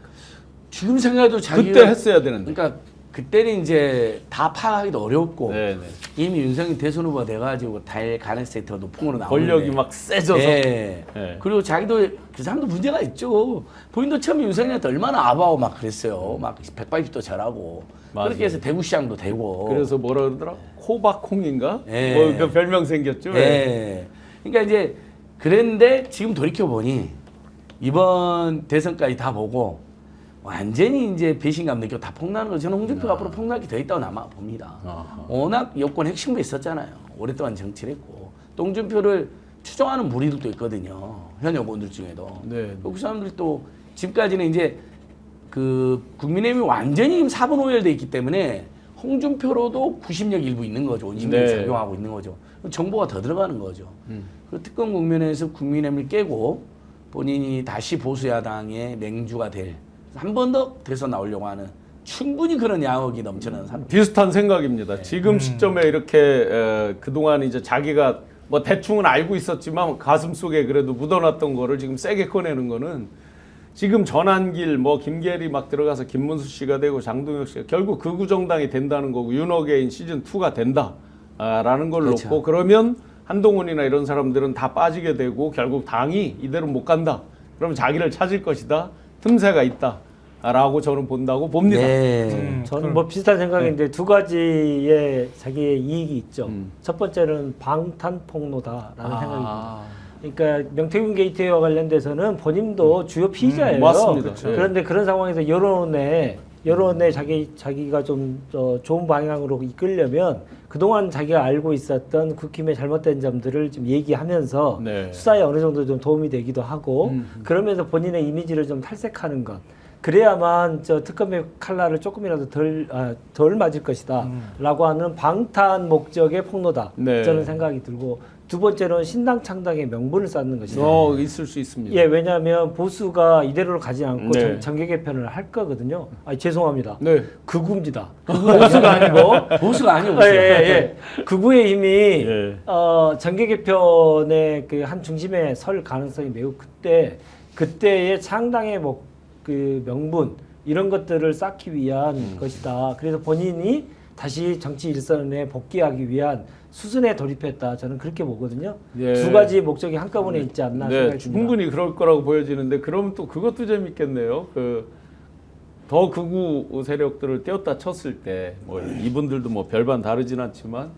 지금 생각해도 자기가 그때 했어야 되는데. 그러니까 그때는 이제 다 파악하기도 어렵고 네네. 이미 윤석열 대선 후보가 돼가지고 달 가능성이 더 높은 걸로 나오는데 권력이 막 세져서. 예. 네. 그리고 자기도 그 사람도 문제가 있죠. 본인도 처음에 윤석열한테 얼마나 아바오 막 그랬어요. 막 180도 절하고 맞아요. 그렇게 해서 대구시장도 되고. 그래서 뭐라 그러더라? 코박콩인가? 예. 뭐 그 별명 생겼죠. 예. 그러니까 이제 그랬는데 지금 돌이켜 보니 이번 대선까지 다 보고 완전히 이제 배신감 느끼고 다 폭로하는 거 저는 홍준표가 앞으로 폭로할 게 더 있다고 남아 봅니다. 아하. 워낙 여권 핵심부에 있었잖아요. 오랫동안 정치를 했고 또 홍준표를 추종하는 무리들도 있거든요. 현 여권들 중에도. 네. 그 사람들이 또 지금까지는 이제 그 국민의힘이 완전히 지금 4분 오열돼 있기 때문에 홍준표로도 구심력 일부 있는 거죠. 원심력이 네. 작용하고 있는 거죠. 정보가 더 들어가는 거죠. 그 특검 국면에서 국민의힘을 깨고 본인이 다시 보수야당의 맹주가 될 한 번 더 돼서 나오려고 하는 충분히 그런 야욕이 넘치는 사람. 비슷한 생각입니다. 지금 시점에 이렇게 그동안 이제 자기가 뭐 대충은 알고 있었지만 가슴 속에 그래도 묻어놨던 거를 지금 세게 꺼내는 거는 지금 전환길 뭐 김계리 막 들어가서 김문수 씨가 되고 장동혁 씨가 결국 극우 정당이 된다는 거고 윤어게인 시즌 2가 된다라는 걸 그렇죠. 놓고 그러면 한동훈이나 이런 사람들은 다 빠지게 되고 결국 당이 이대로 못 간다. 그러면 자기를 찾을 것이다. 틈새가 있다라고 저는 본다고 봅니다. 네. 저는 뭐 비슷한 생각인데 두 가지의 자기의 이익이 있죠. 첫 번째는 방탄폭로다라는 생각입니다. 그러니까 명태균 게이트와 관련돼서는 본인도 주요 피의자예요. 맞습니다. 그런데 그런 상황에서 여론에 자기가 좀 좋은 방향으로 이끌려면 그동안 자기가 알고 있었던 국힘의 잘못된 점들을 좀 얘기하면서 네. 수사에 어느 정도 좀 도움이 되기도 하고 그러면서 본인의 이미지를 좀 탈색하는 것. 그래야만 특검의 칼날을 조금이라도 덜 맞을 것이다라고 하는 방탄 목적의 폭로다. 네. 저는 생각이 들고 두 번째로는 신당 창당의 명분을 쌓는 것이다. 있을 수 있습니다. 예, 왜냐하면 보수가 이대로를 가지 않고 네. 정계 개편을 할 거거든요. 죄송합니다. 네. 극우입니다. 보수가 아니고 보수가 아니고 예. 극우의 힘이 예. 정계 개편의 그 한 중심에 설 가능성이 매우 그때의 창당의 그 명분 이런 것들을 쌓기 위한 것이다. 그래서 본인이 다시 정치 일선에 복귀하기 위한 수순에 돌입했다. 저는 그렇게 보거든요. 예. 두 가지 목적이 한꺼번에 있지 않나 네, 생각이 듭니다. 충분히 그럴 거라고 보여지는데 그러면 또 그것도 재밌겠네요. 더 극우 세력들을 떼었다 쳤을 때 뭐 이분들도 뭐 별반 다르진 않지만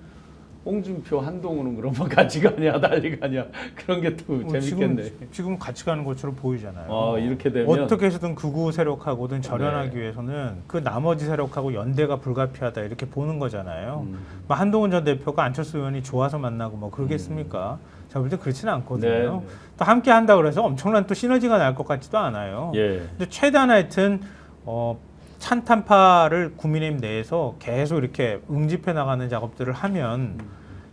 홍준표, 한동훈은 그러면 같이 가냐 난리 가냐 그런 게 또 재밌겠네. 지금 같이 가는 것처럼 보이잖아요. 이렇게 되면 어떻게 해서든 극우 세력하고든 절연하기 위해서는 그 나머지 세력하고 연대가 불가피하다 이렇게 보는 거잖아요. 뭐 한동훈 전 대표가 안철수 의원이 좋아서 만나고 뭐 그러겠습니까? 제가 볼 때 그렇지는 않거든요. 네. 또 함께 한다 그래서 엄청난 또 시너지가 날 것 같지도 않아요. 예. 근데 최대한 하여튼 찬탄파를 국민의힘 내에서 계속 이렇게 응집해 나가는 작업들을 하면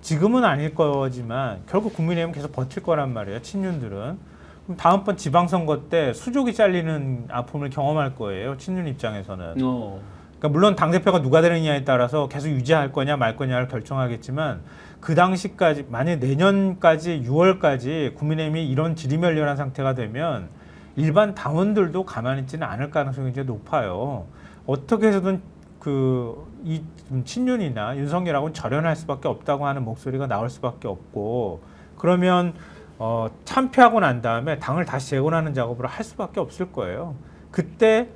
지금은 아닐 거지만 결국 국민의힘은 계속 버틸 거란 말이에요. 친윤들은. 그럼 다음번 지방선거 때 수족이 잘리는 아픔을 경험할 거예요. 친윤 입장에서는. 그러니까 물론 당대표가 누가 되느냐에 따라서 계속 유지할 거냐 말 거냐를 결정하겠지만 그 당시까지 만약 내년까지 6월까지 국민의힘이 이런 지리멸렬한 상태가 되면 일반 당원들도 가만히 있지는 않을 가능성이 이제 높아요. 어떻게 해서든 이 친윤이나 윤석열하고는 절연할 수밖에 없다고 하는 목소리가 나올 수밖에 없고 그러면 참패하고 난 다음에 당을 다시 재건하는 작업을 할 수밖에 없을 거예요. 그때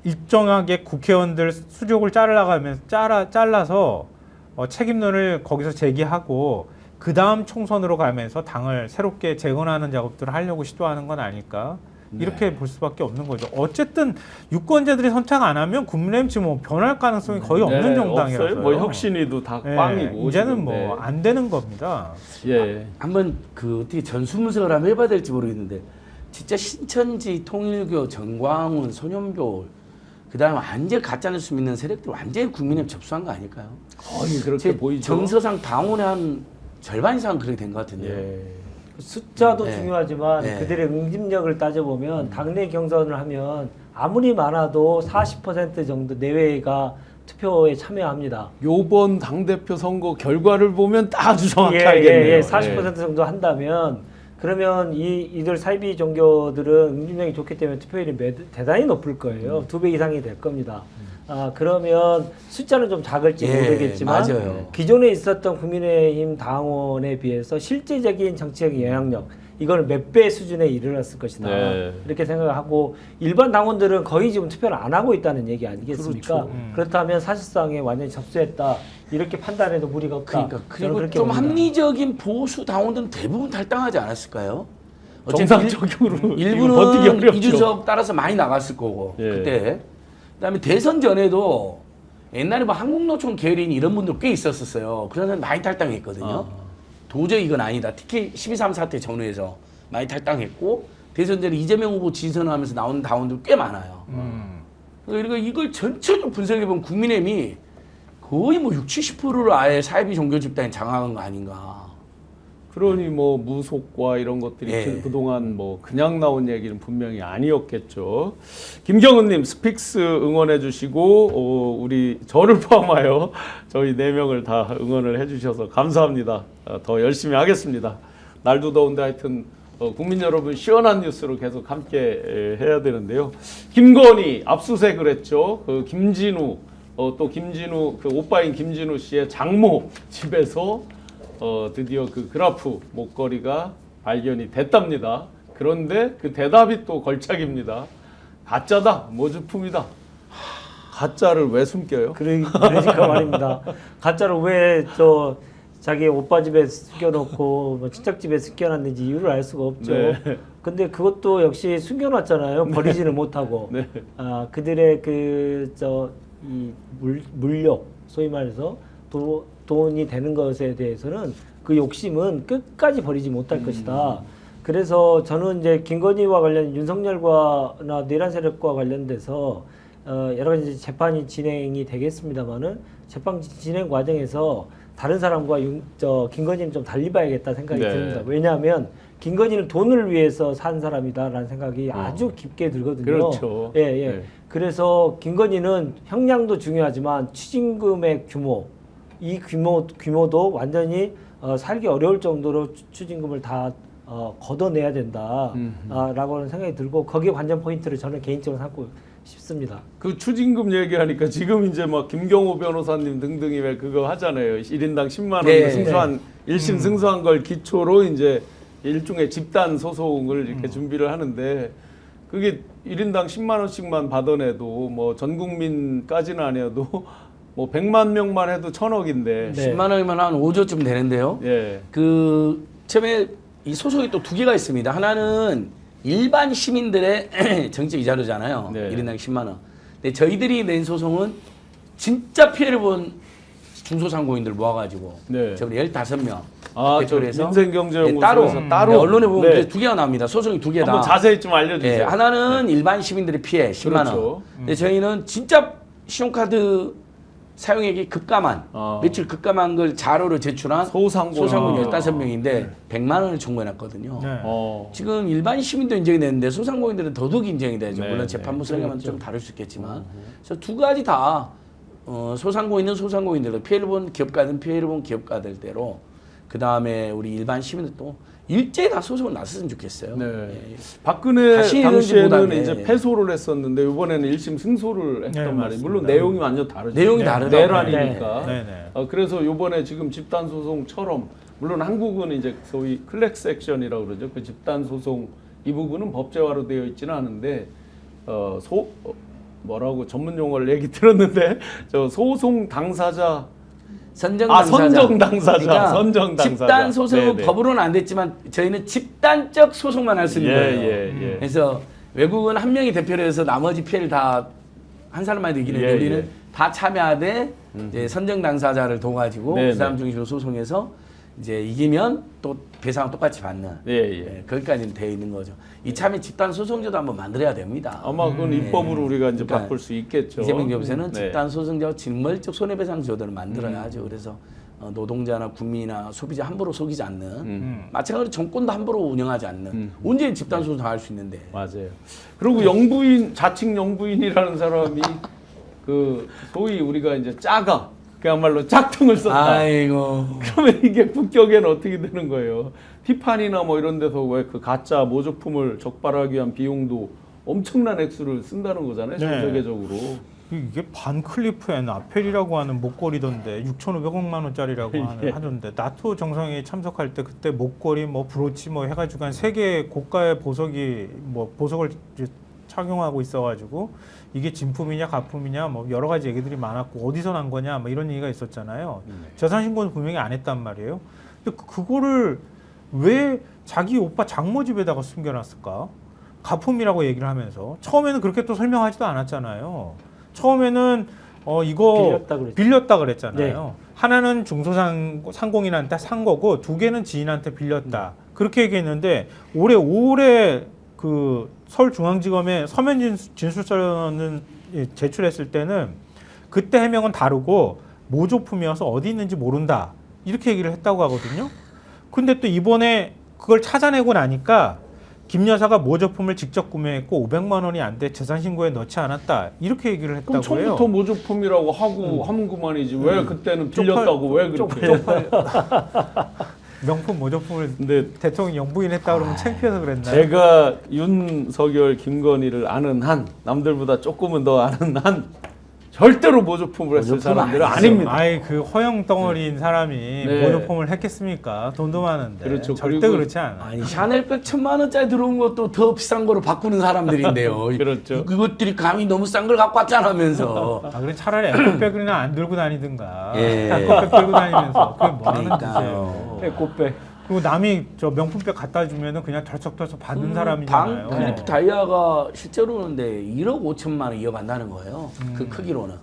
일정하게 국회의원들 수족을 잘라서 책임론을 거기서 제기하고 그 다음 총선으로 가면서 당을 새롭게 재건하는 작업들을 하려고 시도하는 건 아닐까 이렇게 볼 수밖에 없는 거죠. 어쨌든 유권자들이 선택 안 하면 국민의힘 지금 뭐 변할 가능성이 거의 없는 정당이라서요. 없어요. 뭐 혁신위도 다 꽝이고 이제는 뭐 안 되는 겁니다. 예. 한번 어떻게 전수문서를 한번 해봐야 될지 모르겠는데 진짜 신천지, 통일교, 정광훈, 손현교 그다음에 완전 가짜뉴스 믿는 세력들 완전히 국민의힘 접수한 거 아닐까요? 거의 그렇게 보이죠. 정서상 당원의 한 절반 이상 그렇게 된 것 같은데요. 예. 숫자도 네. 중요하지만 네. 그들의 응집력을 따져보면 당내 경선을 하면 아무리 많아도 40% 정도 내외가 투표에 참여합니다. 요번 당대표 선거 결과를 보면 딱 아주 정확히 예, 알겠네요. 예, 40% 정도 한다면 그러면 이들 사이비 종교들은 응집력이 좋기 때문에 투표율이 대단히 높을 거예요. 2배 이상이 될 겁니다. 그러면 숫자는 좀 작을지 예, 모르겠지만 맞아요. 기존에 있었던 국민의힘 당원에 비해서 실제적인 정치적 영향력 이거는 몇 배 수준에 이르렀을 것이다. 네. 이렇게 생각하고 일반 당원들은 거의 지금 투표를 안 하고 있다는 얘기 아니겠습니까? 그렇죠. 그렇다면 사실상에 완전히 접수했다. 이렇게 판단해도 무리가 없다. 그러니까 저는 그리고 그렇게 좀 봅니다. 합리적인 보수 당원들은 대부분 탈당하지 않았을까요? 정상적으로 일부는 이거 버티기 어렵죠. 이준석 따라서 많이 나갔을 거고 예. 그때 그다음에 대선 전에도 옛날에 뭐 한국노총 계열인 이런 분들 꽤 있었었어요. 그런 사람 많이 탈당했거든요. 도저히 이건 아니다. 특히 12.3 사태 전후에서 많이 탈당했고 대선 전에 이재명 후보 지선하면서 나오는 당원들 꽤 많아요. 그러니까 이걸 전체적으로 분석해보면 국민의힘이 거의 뭐 60, 70%를 아예 사이비 종교 집단에 장악한 거 아닌가. 그러니 뭐 무속과 이런 것들이 예. 그동안 뭐 그냥 나온 얘기는 분명히 아니었겠죠. 김경은님 스픽스 응원해 주시고 우리 저를 포함하여 저희 4명을 다 응원을 해주셔서 감사합니다. 더 열심히 하겠습니다. 날도 더운데 하여튼 국민 여러분 시원한 뉴스로 계속 함께 해야 되는데요. 김건희 압수수색을 했죠. 그 김진우 또 김진우 그 오빠인 김진우 씨의 장모 집에서 드디어 그 그라프 목걸이가 발견이 됐답니다. 그런데 그 대답이 또 걸작입니다. 가짜다, 모주품이다. 가짜를 왜 숨겨요? 그러니까 말입니다. 가짜로 왜 자기 오빠 집에 숨겨놓고 뭐 친척 집에 숨겨놨는지 이유를 알 수가 없죠. 네. 근데 그것도 역시 숨겨놨잖아요. 버리지를 못하고. 네. 그들의 이 물력, 소위 말해서 돈이 되는 것에 대해서는 그 욕심은 끝까지 버리지 못할 것이다. 그래서 저는 이제 김건희와 관련 윤석열과나 내란 세력과 관련돼서 여러 가지 재판이 진행이 되겠습니다만은 재판 진행 과정에서 다른 사람과 김건희는 좀 달리 봐야겠다 생각이 네. 듭니다. 왜냐하면 김건희는 돈을 위해서 산 사람이다라는 생각이 아주 깊게 들거든요. 그렇죠. 예. 네. 그래서 김건희는 형량도 중요하지만 추징금의 규모, 이 규모도 완전히 살기 어려울 정도로 추징금을 다 걷어내야 된다라고는 생각이 들고 거기에 관전 포인트를 저는 개인적으로 삼고 싶습니다. 그 추징금 얘기하니까 지금 이제 막 김경호 변호사님 등등이 왜 그거 하잖아요. 1인당 10만 원 네. 승소한 1심 승소한 걸 기초로 이제 일종의 집단 소송을 이렇게 준비를 하는데 그게 1인당 10만 원씩만 받아내도 뭐 전 국민까지는 아니어도 뭐 100만 명만 해도 1,000억인데. 네. 10만 원이면 한 5조쯤 되는데요. 예. 그 처음에 이 소송이 또 두 개가 있습니다. 하나는 일반 시민들의 정책 이자료잖아요. 네. 1인당 10만 원. 근데 저희들이 낸 소송은 진짜 피해를 본 중소상공인들 모아가지고 네. 저번에 15명 아, 저 대표를 해서 민생경제연구소에서 네, 따로 네, 언론에 보면 네. 두 개가 나옵니다. 소송이 두 개다. 한번 자세히 좀 알려주세요. 예, 하나는 일반 시민들의 피해 10만 그렇죠. 원. 근데 저희는 진짜 신용카드 사용액이 급감한 며칠 급감한 걸 자료로 제출한 소상공인. 15명인데 100만 원을 청구해놨거든요. 네. 지금 일반 시민도 인정이 되는데 소상공인들은 더더욱 인정이 되죠. 네, 물론 재판부 설명은 좀 다를 수 있겠지만 그래서 두 가지 다 소상공인은 소상공인들로 피해를 본 기업가든 피해를 본 기업가들대로 그 다음에 우리 일반 시민들도 일제히 다 소송을 났으면 좋겠어요. 네. 예. 박근혜 다시 당시에는 못하게. 이제 패소를 했었는데 이번에는 1심 승소를 했단 네, 말이에요. 맞습니다. 물론 내용이 완전 다르죠. 내용이 다르죠. 내란이니까. 네, 네. 그래서 이번에 지금 집단 소송처럼 물론 한국은 이제 소위 클래스 액션이라고 그러죠. 그 집단 소송 이 부분은 법제화로 되어 있지는 않은데 뭐라고 전문 용어를 얘기 들었는데 저 소송 당사자 선정 당사자. 그러니까 선정 당사자. 집단 소송은 네네. 법으로는 안 됐지만 저희는 집단적 소송만 할 수 있는 거예요. 예. 그래서 외국은 한 명이 대표를 해서 나머지 피해를 다 한 사람만 이기는데 예, 우리는 예. 다 참여하되 이제 선정 당사자를 둬가지고 네네. 그 사람 중심으로 소송해서 이제 이기면 또 배상을 똑같이 받는 예. 거기까지는 되어 있는 거죠. 이참에 집단 소송제도 한번 만들어야 됩니다. 아마 그건 입법으로 우리가 이제 그러니까 바꿀 수 있겠죠. 이재명 교수는 네. 집단 소송제와 징벌적 손해배상 제도를 만들어야죠. 그래서 노동자나 국민이나 소비자 함부로 속이지 않는 마찬가지로 정권도 함부로 운영하지 않는 언제 집단 소송 할 수 있는데 맞아요. 그리고 자칭 영부인이라는 사람이 그 소위 우리가 이제 짜가 그야말로 짝퉁을 썼다. 아이고 그러면 이게 국격에는 어떻게 되는 거예요? 티파니나 뭐 이런 데서 왜 그 가짜 모조품을 적발하기 위한 비용도 엄청난 액수를 쓴다는 거잖아요. 전 네. 세계적으로. 이게 반클리프 앤 아펠이라고 하는 목걸이던데 6,500억만 원짜리라고 하던데 나토 정상회의 참석할 때 그때 목걸이 뭐 브로치 뭐 해가지고 한 세계 고가의 보석을 이제 착용하고 있어가지고 이게 진품이냐 가품이냐 뭐 여러 가지 얘기들이 많았고 어디서 난 거냐 뭐 이런 얘기가 있었잖아요. 재산 신고는 분명히 안 했단 말이에요. 근데 그거를 왜 자기 오빠 장모 집에다가 숨겨놨을까? 가품이라고 얘기를 하면서 처음에는 그렇게 또 설명하지도 않았잖아요. 처음에는 이거 빌렸다 그랬잖아요. 하나는 중소상공인한테 산 거고 두 개는 지인한테 빌렸다. 그렇게 얘기했는데 올해 그 서울중앙지검에 서면 진술서는 제출했을 때는 그때 해명은 다르고 모조품이어서 어디 있는지 모른다. 이렇게 얘기를 했다고 하거든요. 근데 또 이번에 그걸 찾아내고 나니까 김 여사가 모조품을 직접 구매했고 500만 원이 안 돼 재산 신고에 넣지 않았다 이렇게 얘기를 그럼 했다고 해요. 처음부터 모조품이라고 하고 하면 그만이지. 왜 그때는 빌렸다고 왜 그렇게? 명품 모조품을 근데 대통령 영부인 했다 그러면 창피해서 그랬나요? 제가 윤석열, 김건희를 아는 한 남들보다 조금은 더 아는 한 절대로 모조품을 했을 모조품 사람들은 아니죠. 아닙니다. 아이 그 허영 덩어리인 사람이 네. 모조품을 했겠습니까? 돈도 많은데. 그렇죠. 절대 그리고- 그렇지 않아. 아니 샤넬백 1,000만 원짜리 들어온 것도 더 비싼 거로 바꾸는 사람들인데요. 그렇죠. 그것들이 감히 너무 싼 걸 갖고 왔잖아면서. 아 그래 차라리 에코백이나 안 들고 다니든가. 예. 에코백 들고 다니면서 그게 뭐 하는 그러니까요. 짓이에요. 에코백. 그리고 남이 저 명품백 갖다 주면은 그냥 덜썩덜썩 받는 사람이잖아요. 방 클리프 다이아가 실제로는 1억 5천만 원 이어간다는 거예요. 그 크기로는.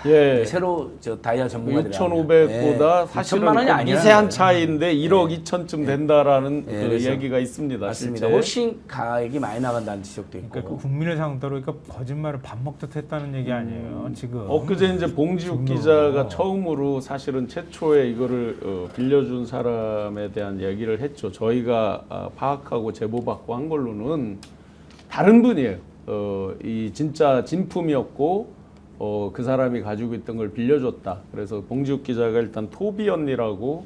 예. 새로 저 다이아 전문가들이 6,500보다 사실은 6천만 원이 그 아니라 미세한 차이인데 1억 2천쯤 된다라는 예, 그 그래서 얘기가 있습니다. 맞습니다. 실제. 훨씬 가액이 많이 나간다는 지적도 있고. 그러니까 그 국민을 상대로 그러니까 거짓말을 밥 먹듯 했다는 얘기 아니에요. 지금. 엊그제 이제 봉지욱 중요해요. 기자가 처음으로 사실은 최초에 이거를 빌려준 사람에 대한 얘기를 했죠. 저희가 파악하고 제보받고 한 걸로는 다른 분이에요. 이 진짜 진품이었고 그 사람이 가지고 있던 걸 빌려줬다. 그래서 봉지욱 기자가 일단 토비 언니라고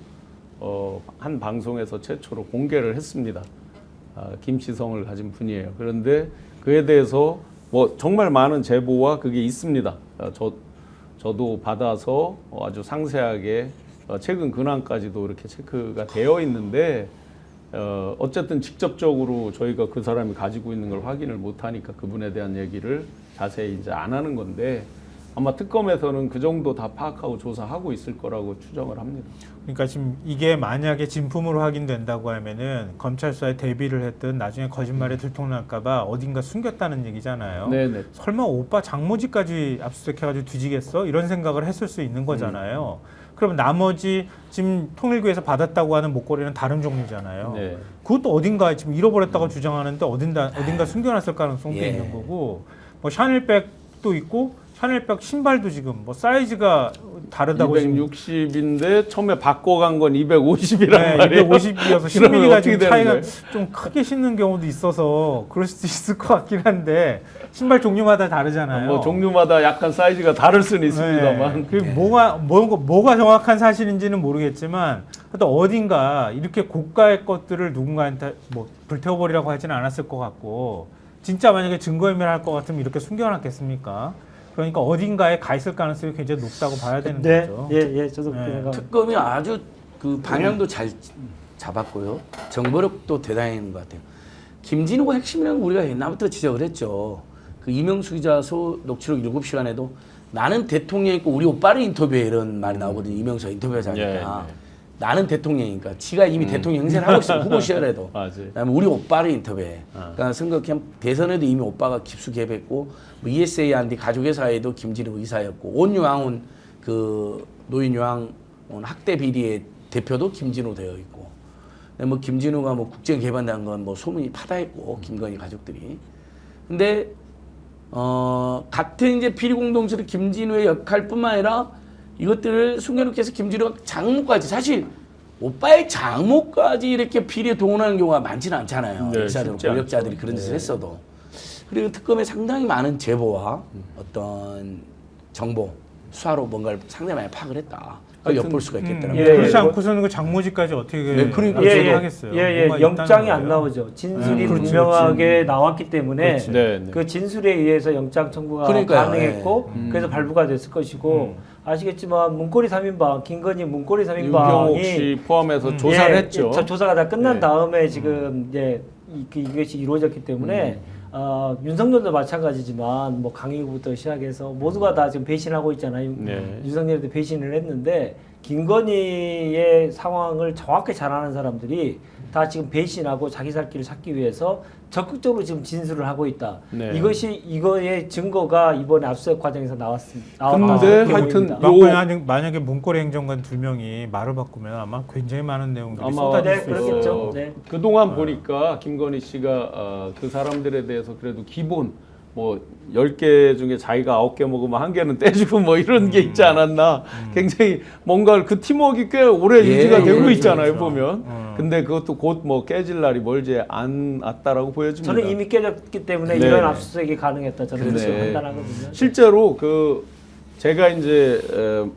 한 방송에서 최초로 공개를 했습니다. 김치성을 가진 분이에요. 그런데 그에 대해서 뭐 정말 많은 제보와 그게 있습니다. 저도 받아서 아주 상세하게 최근 근황까지도 이렇게 체크가 되어 있는데 어쨌든 직접적으로 저희가 그 사람이 가지고 있는 걸 확인을 못하니까 그분에 대한 얘기를 자세히 이제 안 하는 건데 아마 특검에서는 그 정도 다 파악하고 조사하고 있을 거라고 추정을 합니다. 그러니까 지금 이게 만약에 진품으로 확인된다고 하면은 검찰 수사에 대비를 했든 나중에 거짓말에 들통날까봐 어딘가 숨겼다는 얘기잖아요. 네네. 설마 오빠 장모지까지 압수수색해가지고 뒤지겠어? 이런 생각을 했을 수 있는 거잖아요. 그럼 나머지 지금 통일교에서 받았다고 하는 목걸이는 다른 종류잖아요. 네. 그것도 어딘가에 지금 잃어버렸다고 주장하는데 어딘가 숨겨놨을 가능성도 예. 있는 거고, 뭐 샤넬백도 있고 샤넬백 신발도 지금 뭐 사이즈가 다르다고 지금 260인데 처음에 바꿔간 건 250이란 네, 말이에요. 250이어서 그러면 10mm가 어떻게 지금 되는 차이가 거예요? 좀 크게 신는 경우도 있어서 그럴 수도 있을 것 같긴 한데 신발 종류마다 다르잖아요. 뭐 종류마다 약간 사이즈가 다를 수는 있습니다만. 네, 그 뭐가 정확한 사실인지는 모르겠지만 하여튼 어딘가 이렇게 고가의 것들을 누군가한테 뭐 불태워버리라고 하지는 않았을 것 같고, 진짜 만약에 증거인멸할 것 같으면 이렇게 숨겨놨겠습니까? 그러니까 어딘가에 가 있을 가능성이 굉장히 높다고 봐야 되는 네, 거죠. 예, 저도 그렇게 네. 생각합니다. 특검이 아주 그 방향도 잘 잡았고요. 정보력도 대단한 것 같아요. 김진우가 핵심이라는 거 우리가 옛날부터 지적을 했죠. 그 이명수 기자 녹취록 7시간에도 나는 대통령이고 우리 오빠를 인터뷰해 이런 말이 나오거든요. 이명수가 인터뷰하자니까. 예, 네. 나는 대통령이니까 지가 이미 대통령 행세를 하고 있어요. 후보 시절에도. 맞아요. 그다음에 우리 오빠를 인터뷰해. 그러니까 선거 캠 대선에도 이미 오빠가 깊숙이 개입했고, 뭐 ESA 가족회사에도 김진우 의사였고, 온유왕훈 그 노인유황 학대 비리의 대표도 김진우 되어 있고, 뭐 김진우가 뭐 국정 개발한 건 뭐 소문이 파다했고, 김건희 가족들이. 근데 같은 이제 비리 공동체로 김진우의 역할뿐만 아니라 이것들을 숨겨놓기 위해서 김진우가 장모까지, 사실 오빠의 장모까지 이렇게 비리에 동원하는 경우가 많지는 않잖아요. 네, 의사들, 쉽지 권력자들이 않죠. 그런 짓을 네. 했어도. 그리고 특검에 상당히 많은 제보와 어떤 정보, 수사로 뭔가를 상당히 많이 파악을 했다. 그걸 엿볼 수가 있겠더라고요. 예, 그렇지 예. 않고서는 그 장모지까지 어떻게 네, 그러니까 하겠어요? 예, 뭐가 영장이 있다는 안 거예요. 나오죠. 진술이 그렇지, 분명하게 나왔기 때문에 그렇지. 네, 네. 그 진술에 의해서 영장 청구가 그러니까요, 가능했고 예. 그래서 발부가 됐을 것이고, 아시겠지만 문고리 3인방, 김건희 문고리 유경옥 3인방이 씨 포함해서 조사를 했죠. 조사가 다 끝난 네. 다음에 지금 이제 이것이 이루어졌기 때문에 윤석열도 마찬가지지만 뭐 강의부터 시작해서 모두가 다 지금 배신하고 있잖아요. 네. 윤석열도 배신을 했는데 김건희의 상황을 정확히 잘 아는 사람들이 다 지금 배신하고 자기 살 길을 찾기 위해서 적극적으로 지금 진술을 하고 있다. 네. 이거의 증거가 이번에 압수수색 과정에서 나왔다. 근데 그렇게 하여튼 보입니다. 만약에 문고리 행정관 2명이 말을 바꾸면 아마 굉장히 많은 내용들이 아마 쏟아질 네, 수 있어요. 그렇겠죠. 네. 그동안 보니까 김건희 씨가 그 사람들에 대해서 그래도 기본 뭐 10개 중에 자기가 9개 먹으면 1개는 떼주고 뭐 이런 게 있지 않았나. 굉장히 뭔가 그 팀워크가 꽤 오래 예, 유지가 되고 그렇죠, 있잖아요, 그렇죠. 보면. 근데 그것도 곧 뭐 깨질 날이 멀지 안 왔다라고 보여집니다. 저는 이미 깨졌기 때문에 네. 이런 압수수색이 가능했다. 저는 그렇게 네. 판단하거든요. 실제로 그 제가 이제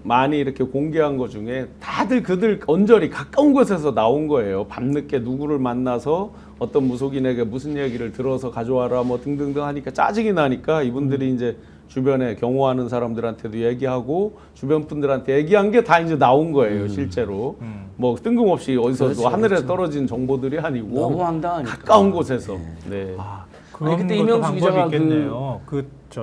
많이 이렇게 공개한 것 중에 다들 그들 언저리 가까운 곳에서 나온 거예요. 밤늦게 누구를 만나서 어떤 무속인에게 무슨 얘기를 들어서 가져와라 뭐 등등등 하니까 짜증이 나니까 이분들이 이제 주변에 경호하는 사람들한테도 얘기하고 주변 분들한테 얘기한 게 다 이제 나온 거예요. 실제로 뭐 뜬금없이 어디서 그렇죠, 하늘에 그렇죠. 떨어진 정보들이 아니고 너무 황당하니까. 가까운 곳에서. 네. 그런 그때 것도 이명수 방법이 기자가 있겠네요.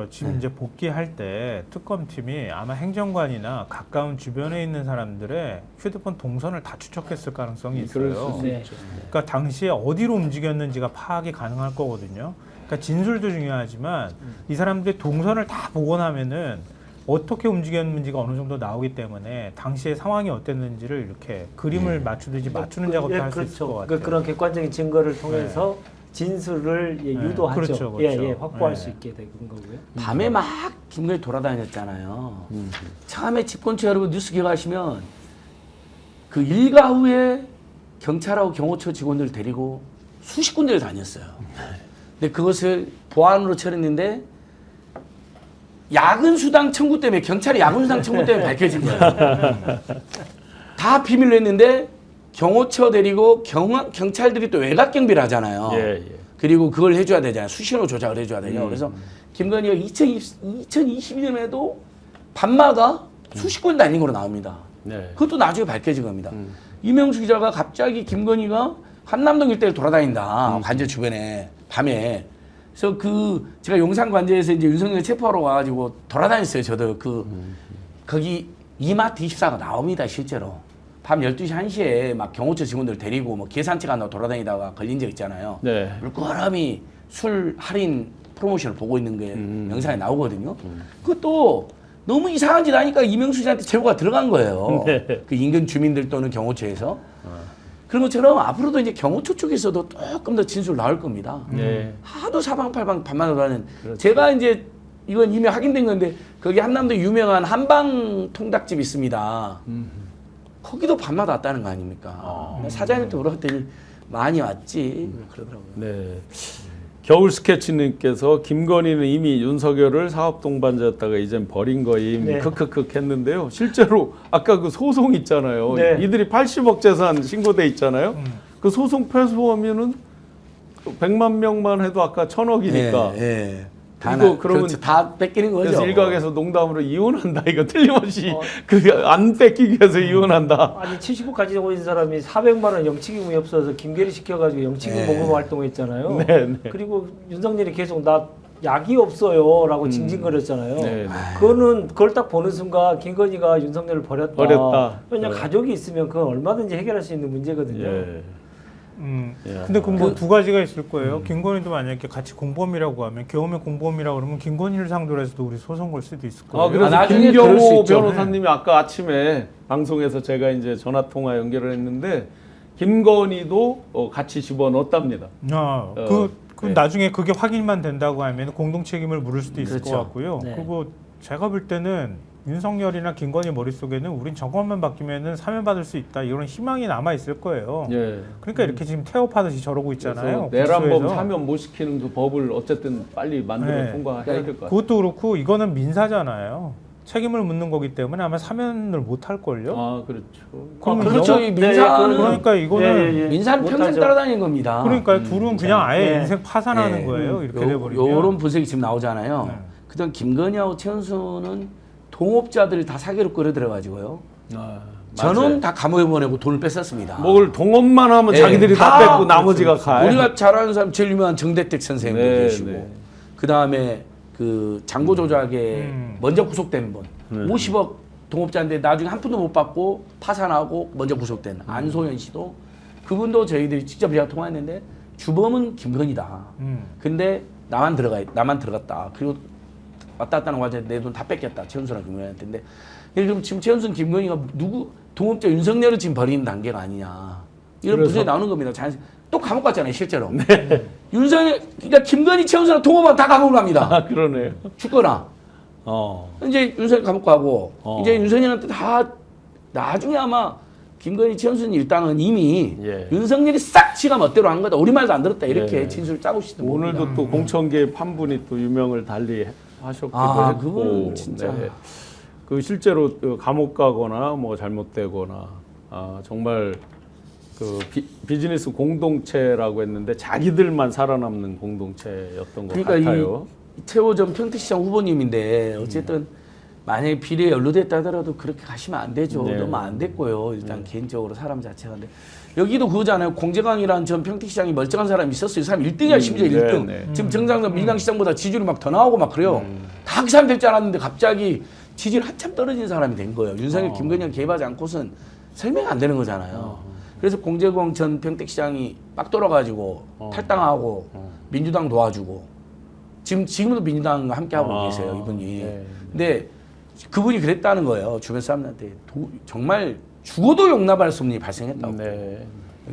지금 이제 복귀할 때 특검팀이 아마 행정관이나 가까운 주변에 있는 사람들의 휴대폰 동선을 다 추적했을 가능성이 그럴 있어요. 수 네. 있죠. 그러니까 당시에 어디로 움직였는지가 파악이 가능할 거거든요. 그러니까 진술도 중요하지만 이 사람들의 동선을 다 보고 나면은 어떻게 움직였는지가 어느 정도 나오기 때문에 당시의 상황이 어땠는지를 이렇게 그림을 맞추듯이 맞추는 작업도 할 수 있을 것 같아요. 그런 객관적인 증거를 통해서 진술을 유도하죠. 그렇죠, 그렇죠. 확보할 네. 수 있게 되는 거고요. 밤에 막 김건희 돌아다녔잖아요. 처음에 집권처 여러분 뉴스 기억하시면 그 일가 후에 경찰하고 경호처 직원들 데리고 수십 군데를 다녔어요. 근데 그것을 보안으로 처리했는데 야근 수당 청구 때문에, 경찰의 야근 수당 청구 때문에 밝혀진 거예요. 다 비밀로 했는데 경호처 데리고 경찰들이 또 외곽 경비를 하잖아요. 예, 예. 그리고 그걸 해줘야 되잖아요. 수신호 조작을 해줘야 되죠. 그래서 김건희가 2022년에도 밤마다 수십 건 다닌 거로 나옵니다. 네. 그것도 나중에 밝혀진 겁니다. 이명수 기자가 갑자기 김건희가 한남동 일대를 돌아다닌다. 관제 주변에 밤에 그래서 제가 용산관제에서 이제 윤석열 체포하러 와가지고 돌아다녔어요. 저도 거기 이마트 24가 나옵니다. 실제로. 밤 12시 1시에 막 경호처 직원들 데리고 뭐 계산책 하나 돌아다니다가 걸린 적 있잖아요. 네. 물끄러미 술 할인 프로모션을 보고 있는 게 영상에 나오거든요. 그것도 너무 이상한 짓 하니까 이명수 씨한테 제보가 들어간 거예요. 네. 그 인근 주민들 또는 경호처에서. 그런 것처럼 앞으로도 이제 경호처 쪽에서도 조금 더 진술 나올 겁니다. 네. 하도 사방팔방 반만하다는 제가 이제 이건 이미 확인된 건데 거기 한남도 유명한 한방 통닭집 있습니다. 거기도 밤마다 왔다는 거 아닙니까? 사장님한테 물어봤더니 많이 왔지 그러더라고요. 네. 겨울 스케치님께서 김건희는 이미 윤석열을 사업 동반자였다가 이젠 버린 거임 네. 크크크 했는데요. 실제로 아까 그 소송 있잖아요. 네. 이들이 80억 재산 신고돼 있잖아요. 그 소송 패소하면은 100만 명만 해도 아까 1000억이니까. 예, 예. 다 이거 그러면 그렇죠. 다 뺏기는 거죠. 그래서 일각에서 농담으로 이혼한다. 이거 틀림없이 그 안 뺏기기 위해서 이혼한다. 아니 70억 가지고 있는 사람이 400만 원 영치금이 없어서 김계리 시켜가지고 영치금 네. 모금 활동했잖아요. 네, 네. 그리고 윤석열이 계속 나 약이 없어요라고 징징거렸잖아요. 네, 네. 그걸 딱 보는 순간 김건희가 윤석열을 버렸다. 왜냐 네. 가족이 있으면 그건 얼마든지 해결할 수 있는 문제거든요. 예. 야. 근데 그 뭐 두 가지가 있을 거예요. 김건희도 만약에 같이 공범이라고 하면 경험의 공범이라고 그러면 김건희를 상대로 해서도 우리 소송 걸 수도 있을 거예요. 그래서 나중에 그럴 수 김경호 있죠. 변호사님이 아까 아침에 방송에서 제가 이제 전화 통화 연결을 했는데 김건희도 같이 집어넣었답니다. 그 네. 나중에 그게 확인만 된다고 하면 공동 책임을 물을 수도 있을 그렇죠. 것 같고요. 네. 그리고 제가 볼 때는 윤석열이나 김건희 머릿속에는 우린 정권만 바뀌면은 사면받을 수 있다 이런 희망이 남아 있을 거예요. 예. 그러니까 이렇게 지금 태업하듯이 저러고 있잖아요. 내란범 복수해서. 사면 못 시키는 그 법을 어쨌든 빨리 만들어 네. 통과해야 될 것 같아요. 그것도 그렇고 이거는 민사잖아요. 책임을 묻는 거기 때문에 아마 사면을 못 할 걸요. 아 그렇죠. 그러면 그렇죠. 영업- 이 민사는 그러니까 이거는 민사는 평생 못하죠. 따라다니는 겁니다. 그러니까 둘은 그냥 아예 네. 인생 파산하는 네. 거예요. 이렇게 돼버리면. 요런 분석이 지금 나오잖아요. 네. 그다음 김건희하고 최은수는 동업자들 다 사기로 끌어들여가지고요. 저는 다 감옥에 보내고 돈을 뺐었습니다. 뭘 동업만 하면 네, 자기들이 다 다 뺏고 나머지가 가. 우리가 잘 아는 사람 제일 유명한 정대택 선생님도 네, 계시고 네. 그 다음에 그 장고 조작에 먼저 구속된 분 50억 동업자인데 나중에 한 푼도 못 받고 파산하고 먼저 구속된 안소연 씨도 그분도 저희들이 직접 제가 통화했는데 주범은 김건희다. 근데 나만 들어갔다. 그리고 왔다 갔다 하는 과정에 내 돈 다 뺏겼다. 최은수랑 김건희한테. 근데 그럼 지금 최은수는 김건희가 누구 동업자 윤석열을 지금 버리는 단계가 아니냐. 이런 분석이 나오는 겁니다. 또 감옥 갔잖아요, 실제로. 윤석열, 그러니까 김건희, 최은수랑 동업하면 다 감옥을 갑니다. 아 그러네요. 죽거나. 이제 윤석열 감옥 가고, 이제 윤석열한테 다 나중에 아마 김건희, 최은수는 일단은 이미 예. 윤석열이 싹 지가 멋대로 한 거다. 우리 말도 안 들었다. 이렇게 예. 진술을 짜고 싶은 겁니다. 오늘도 또 공천계의 판분이 또 유명을 달리 하셨기도 아, 했고, 그거는 진짜. 그 실제로 그 감옥 가거나 뭐 잘못되거나 정말 그 비즈니스 공동체라고 했는데 자기들만 살아남는 공동체였던 것 그러니까 같아요. 이 최호 전 평택시장 후보님인데 어쨌든 만약에 비리에 연루됐다 하더라도 그렇게 가시면 안 되죠. 네. 너무 안 됐고요. 일단 개인적으로 사람 자체가. 근데 여기도 그거잖아요. 공재광이라는 전 평택시장이 멀쩡한 사람이 있었어요. 이 사람 1등이야 심지어 1등. 네. 지금 정상선 밀강시장보다 지지율이 막 더 나오고 막 그래요. 다 그 사람 될 줄 알았는데 갑자기 지지율 한참 떨어진 사람이 된 거예요. 윤석열, 김건희가 개입하지 않고선 설명이 안 되는 거잖아요. 그래서 공재광 전 평택시장이 막 돌아가지고 탈당하고 민주당 도와주고 지금도 민주당과 함께하고 계세요. 이분이. 네. 근데 그분이 그랬다는 거예요. 주변 사람들한테. 정말 죽어도 용납할 수 없는 일이 발생했다고. 네.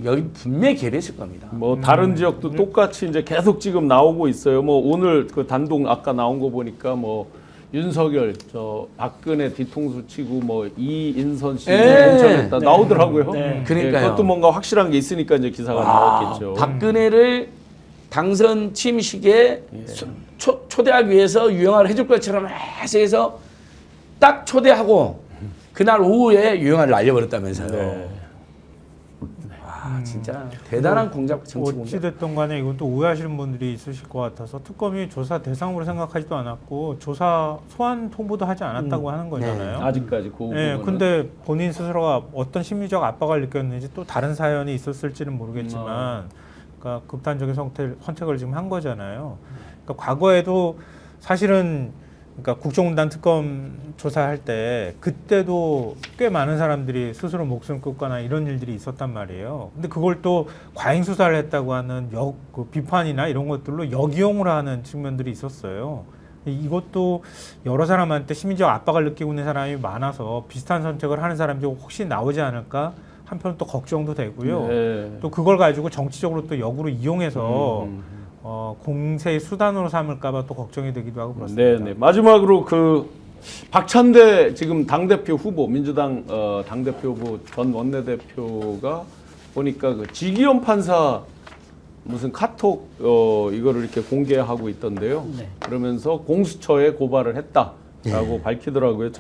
여기 분명히 개입했을 겁니다. 뭐 다른 지역도 똑같이 이제 계속 지금 나오고 있어요. 뭐 오늘 그 단독 아까 나온 거 보니까 뭐 윤석열 저 박근혜 뒤통수 치고 뭐 이인선 씨 공천했다 나오더라고요. 네. 그러니까요. 그것도 뭔가 확실한 게 있으니까 이제 기사가 나왔겠죠. 박근혜를 당선 취임식에 초대하기 위해서 유영화를 해줄 것처럼 해서 딱 초대하고 그날 오후에 유영화를 날려버렸다면서요. 네. 와 진짜 대단한 정치 공작. 어찌됐든 간에 이건 또 오해하시는 분들이 있으실 것 같아서 특검이 조사 대상으로 생각하지도 않았고 조사 소환 통보도 하지 않았다고 하는 거잖아요. 아직까지 그 부분은. 네, 근데 본인 스스로가 어떤 심리적 압박을 느꼈는지 또 다른 사연이 있었을지는 모르겠지만 그러니까 극단적인 선택을 지금 한 거잖아요. 그러니까 과거에도 사실은 그러니까 국정농단 특검 조사할 때 그때도 꽤 많은 사람들이 스스로 목숨 끊거나 이런 일들이 있었단 말이에요. 근데 그걸 또 과잉 수사를 했다고 하는 그 비판이나 이런 것들로 역이용을 하는 측면들이 있었어요. 이것도 여러 사람한테 심리적 압박을 느끼고 있는 사람이 많아서 비슷한 선택을 하는 사람들이 혹시 나오지 않을까 한편 또 걱정도 되고요. 네. 또 그걸 가지고 정치적으로 또 역으로 이용해서 공세의 수단으로 삼을까봐 또 걱정이 되기도 하고 그렇습니다. 네. 마지막으로 그 박찬대 지금 당대표 후보 민주당 당대표 후보 전 원내대표가 보니까 그 지기현 판사 무슨 카톡 이거를 이렇게 공개하고 있던데요. 네. 그러면서 공수처에 고발을 했다라고 밝히더라고요.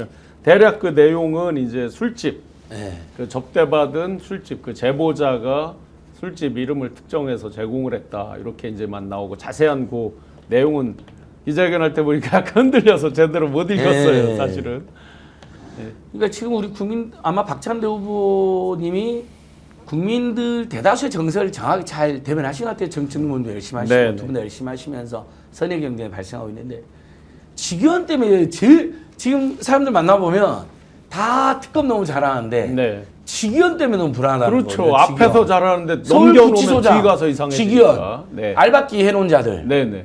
대략 그 내용은 이제 술집 네. 그 접대받은 술집 그 제보자가 술집 이름을 특정해서 제공을 했다 이렇게 이제만 나오고 자세한 그 내용은 기자회견할 때 보니까 약간 흔들려서 제대로 못 읽었어요. 네. 사실은. 그러니까 지금 우리 국민 아마 박찬대 후보님이 국민들 대다수의 정서를 정확히 잘 대변하신 것 같아요. 정치능문도 열심히 하시고 네, 두 분 다 열심히 하시면서 선의 경쟁이 발생하고 있는데 지기현 때문에 제일 지금 사람들 만나보면 다 특검 너무 잘하는데 네. 지기현 때문에 너무 불안하다는 그렇죠. 거예요. 앞에서 잘하는데 넘겨놓으면 서울구치소장 뒤 가서 이상해지니까. 지기현 네. 알박기 해놓은 자들 네네.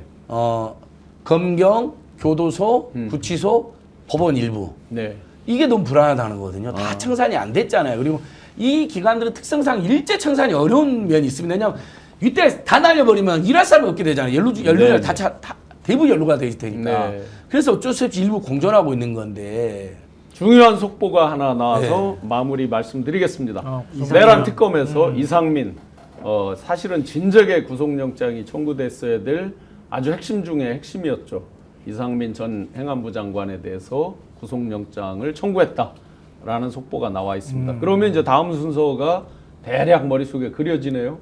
검경, 교도소, 구치소, 법원 일부 네. 이게 너무 불안하다는 거거든요. 다 청산이 안 됐잖아요. 그리고 이 기관들은 특성상 일제 청산이 어려운 면이 있습니다. 왜냐하면 이때 다 날려버리면 일할 사람이 없게 되잖아요. 연루자 다 대부 연루가 되니까. 네. 그래서 어쩔 수 없이 일부 공존하고 있는 건데. 중요한 속보가 하나 나와서 마무리 말씀드리겠습니다. 내란 특검에서 이상민 사실은 진작에 구속영장이 청구됐어야 될 아주 핵심 중에 핵심이었죠. 이상민 전 행안부 장관에 대해서 구속영장을 청구했다라는 속보가 나와 있습니다. 그러면 이제 다음 순서가 대략 머릿속에 그려지네요.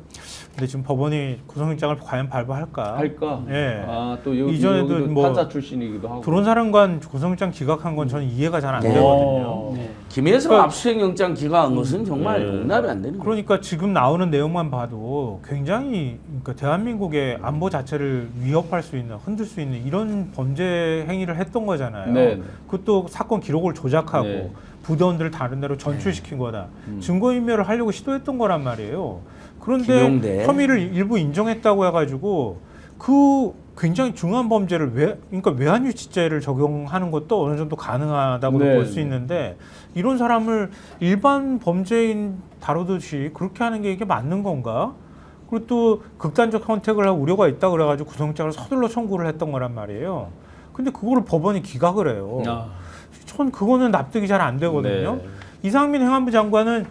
근데 지금 법원이 구속영장을 과연 발부할까? 할까? 예. 또 이전에도 여기도 뭐 판사 출신이기도 하고. 드론사령관 구속영장 기각한 건 저는 이해가 잘 안 네. 되거든요. 네. 김혜성 그러니까- 압수수색영장 기각한 것은 정말 용납이 안 되는 거예요. 그러니까 지금 나오는 내용만 봐도 굉장히 그러니까 대한민국의 안보 자체를 위협할 수 있는, 흔들 수 있는 이런 범죄 행위를 했던 거잖아요. 네. 그것도 사건 기록을 조작하고 네. 부대원들을 다른 데로 전출시킨 거다. 증거인멸을 하려고 시도했던 거란 말이에요. 그런데 김용대. 혐의를 일부 인정했다고 해가지고 그 굉장히 중요한 범죄를 그러니까 외환유치죄를 적용하는 것도 어느 정도 가능하다고 네. 볼 수 있는데 이런 사람을 일반 범죄인 다루듯이 그렇게 하는 게 이게 맞는 건가? 그리고 또 극단적 선택을 할 우려가 있다 그래가지고 구속영장을 서둘러 청구를 했던 거란 말이에요. 근데 그거를 법원이 기각을 해요. 전 그거는 납득이 잘 안 되거든요. 네. 이상민 행안부 장관은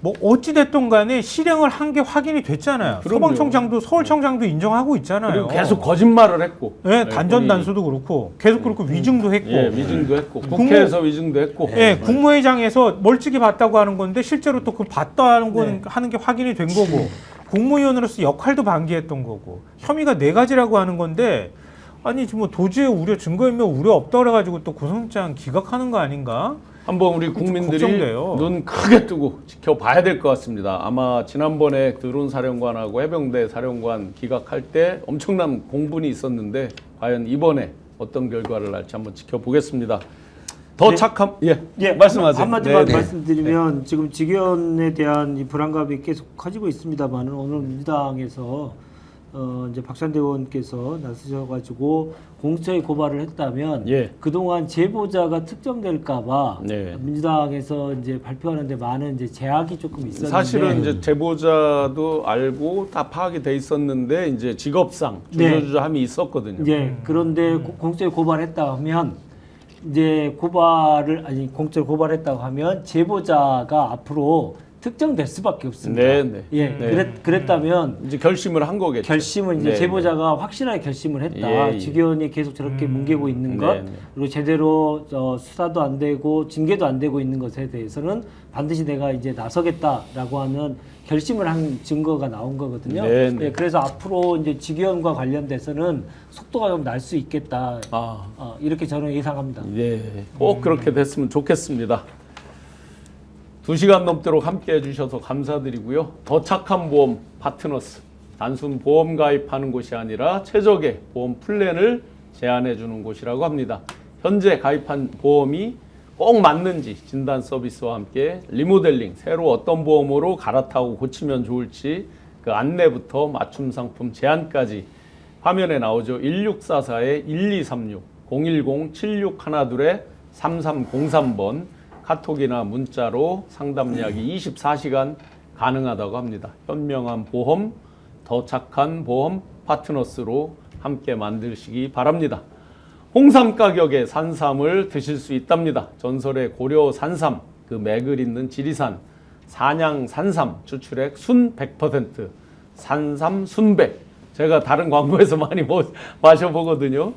뭐 어찌 됐든 간에 실행을 한 게 확인이 됐잖아요. 그럼요. 소방청장도 서울청장도 인정하고 있잖아요. 그리고 계속 거짓말을 했고. 네, 단전 단수도 그렇고 계속 그렇고 위증도 했고. 예, 위증도 했고 국회에서 위증도 했고. 예, 국무회장에서 멀찍이 봤다고 하는 건데 실제로 또 그 봤다는 건 하는 게 확인이 된 거고 국무위원으로서 역할도 방기했던 거고 혐의가 4가지라고 하는 건데 아니 지금 뭐 도주의 우려, 증거인멸 우려 없다 그래가지고 또 구속영장 기각하는 거 아닌가? 한번 우리 국민들이 걱정돼요. 눈 크게 뜨고 지켜봐야 될 것 같습니다. 아마 지난번에 드론 사령관하고 해병대 사령관 기각할 때 엄청난 공분이 있었는데 과연 이번에 어떤 결과를 날지 한번 지켜보겠습니다. 더 네. 착함 예, 말씀하세요. 한마디만 네, 네. 말씀드리면 지금 직위원에 대한 이 불안감이 계속 커지고 있습니다만은 오늘 민주당에서 이제 박찬대 의원께서 나서셔가지고 공수처에 고발을 했다면 예. 그동안 제보자가 특정될까봐 네. 민주당에서 이제 발표하는데 많은 이제 제약이 조금 있었는데 사실은 이제 제보자도 알고 다 파악이 돼 있었는데 이제 직업상 네. 주저주저함이 있었거든요. 이제 그런데 공수처에 고발했다 하면 이제 공수처에 고발했다고 하면 제보자가 앞으로 특정될 수밖에 없습니다. 네, 네. 예, 네. 그랬다면 이제 결심을 한 거겠죠. 결심은 이제 네, 제보자가 확실하게 결심을 했다. 예, 예. 직위원이 계속 저렇게 뭉개고 있는 것, 네, 네. 그리고 제대로 수사도 안 되고 징계도 안 되고 있는 것에 대해서는 반드시 내가 이제 나서겠다라고 하는 결심을 한 증거가 나온 거거든요. 네, 네. 예, 그래서 앞으로 이제 직위원과 관련돼서는 속도가 좀 날 수 있겠다. 이렇게 저는 예상합니다. 예, 꼭 그렇게 됐으면 좋겠습니다. 2시간 넘도록 함께 해주셔서 감사드리고요. 더 착한 보험 파트너스 단순 보험 가입하는 곳이 아니라 최적의 보험 플랜을 제안해 주는 곳이라고 합니다. 현재 가입한 보험이 꼭 맞는지 진단 서비스와 함께 리모델링, 새로 어떤 보험으로 갈아타고 고치면 좋을지 그 안내부터 맞춤 상품 제안까지 화면에 나오죠. 1644-1236, 010-7612-3303번 카톡이나 문자로 상담 이야기 24시간 가능하다고 합니다. 현명한 보험, 더 착한 보험 파트너스로 함께 만드시기 바랍니다. 홍삼 가격에 산삼을 드실 수 있답니다. 전설의 고려 산삼, 그 맥을 잇는 지리산, 산양 산삼 추출액 순 100%, 산삼 순백. 제가 다른 광고에서 많이 마셔보거든요.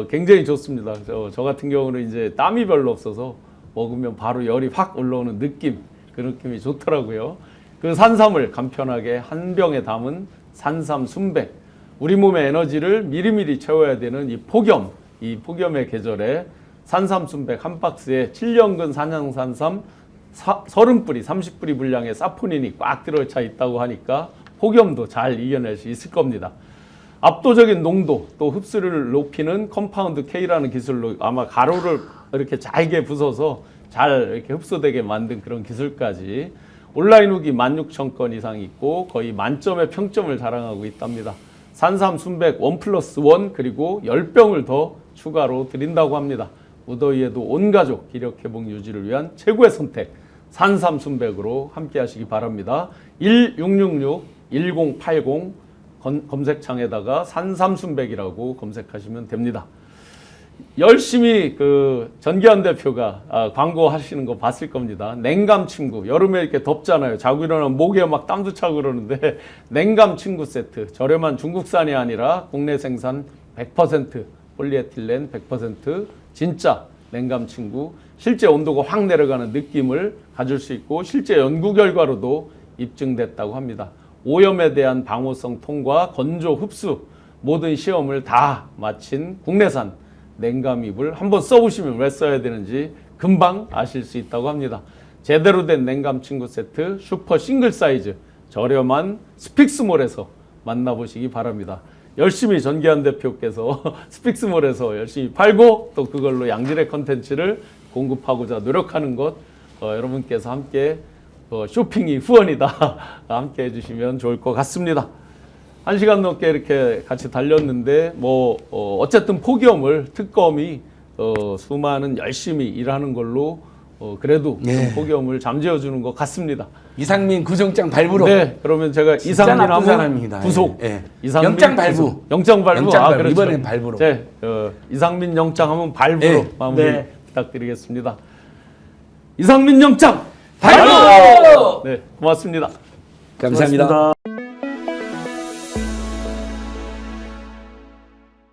굉장히 좋습니다. 저 같은 경우는 이제 땀이 별로 없어서 먹으면 바로 열이 확 올라오는 느낌, 그 느낌이 좋더라고요. 그 산삼을 간편하게 한 병에 담은 산삼 순백. 우리 몸의 에너지를 미리미리 채워야 되는 이 폭염의 계절에 산삼 순백 한 박스에 7년근 산양산삼 30뿌리, 30뿌리 분량의 사포닌이 꽉 들어차 있다고 하니까 폭염도 잘 이겨낼 수 있을 겁니다. 압도적인 농도, 또 흡수를 높이는 컴파운드 K라는 기술로 아마 가루를 이렇게 잘게 부숴서 잘 이렇게 흡수되게 만든 그런 기술까지 온라인 후기 16,000건 이상 있고 거의 만점의 평점을 자랑하고 있답니다. 산삼 순백 1+1 그리고 10병을 더 추가로 드린다고 합니다. 무더위에도 온 가족 기력 회복 유지를 위한 최고의 선택 산삼 순백으로 함께 하시기 바랍니다. 1666-1080 검색창에다가 산삼 순백이라고 검색하시면 됩니다. 열심히 그 전기현 대표가 광고하시는 거 봤을 겁니다. 냉감 침구. 여름에 이렇게 덥잖아요. 자고 일어나면 목에 막 땀도 차고 그러는데 냉감 침구 세트. 저렴한 중국산이 아니라 국내 생산 100% 폴리에틸렌 100% 진짜 냉감 침구. 실제 온도가 확 내려가는 느낌을 가질 수 있고 실제 연구 결과로도 입증됐다고 합니다. 오염에 대한 방호성 통과, 건조 흡수 모든 시험을 다 마친 국내산 냉감입을 한번 써보시면 왜 써야 되는지 금방 아실 수 있다고 합니다. 제대로 된 냉감 침구 세트 슈퍼 싱글 사이즈 저렴한 스픽스몰에서 만나보시기 바랍니다. 열심히 전기현 대표께서 스픽스몰에서 열심히 팔고 또 그걸로 양질의 컨텐츠를 공급하고자 노력하는 것 여러분께서 함께 쇼핑이 후원이다 함께 해주시면 좋을 것 같습니다. 1시간 넘게 이렇게 같이 달렸는데 어쨌든 폭염을 특검이 수많은 열심히 일하는 걸로 그래도 좀 폭염을 잠재워주는 것 같습니다. 이상민 구정장 발부로. 네, 그러면 제가 이상민 하면 구속. 예. 이상민 영장 발부. 영장 발부. 그렇죠. 이번엔 발부로. 네, 이상민 영장 하면 발부로 네. 마무리 네. 부탁드리겠습니다. 이상민 영장 발부! 네, 고맙습니다. 감사합니다. 고맙습니다.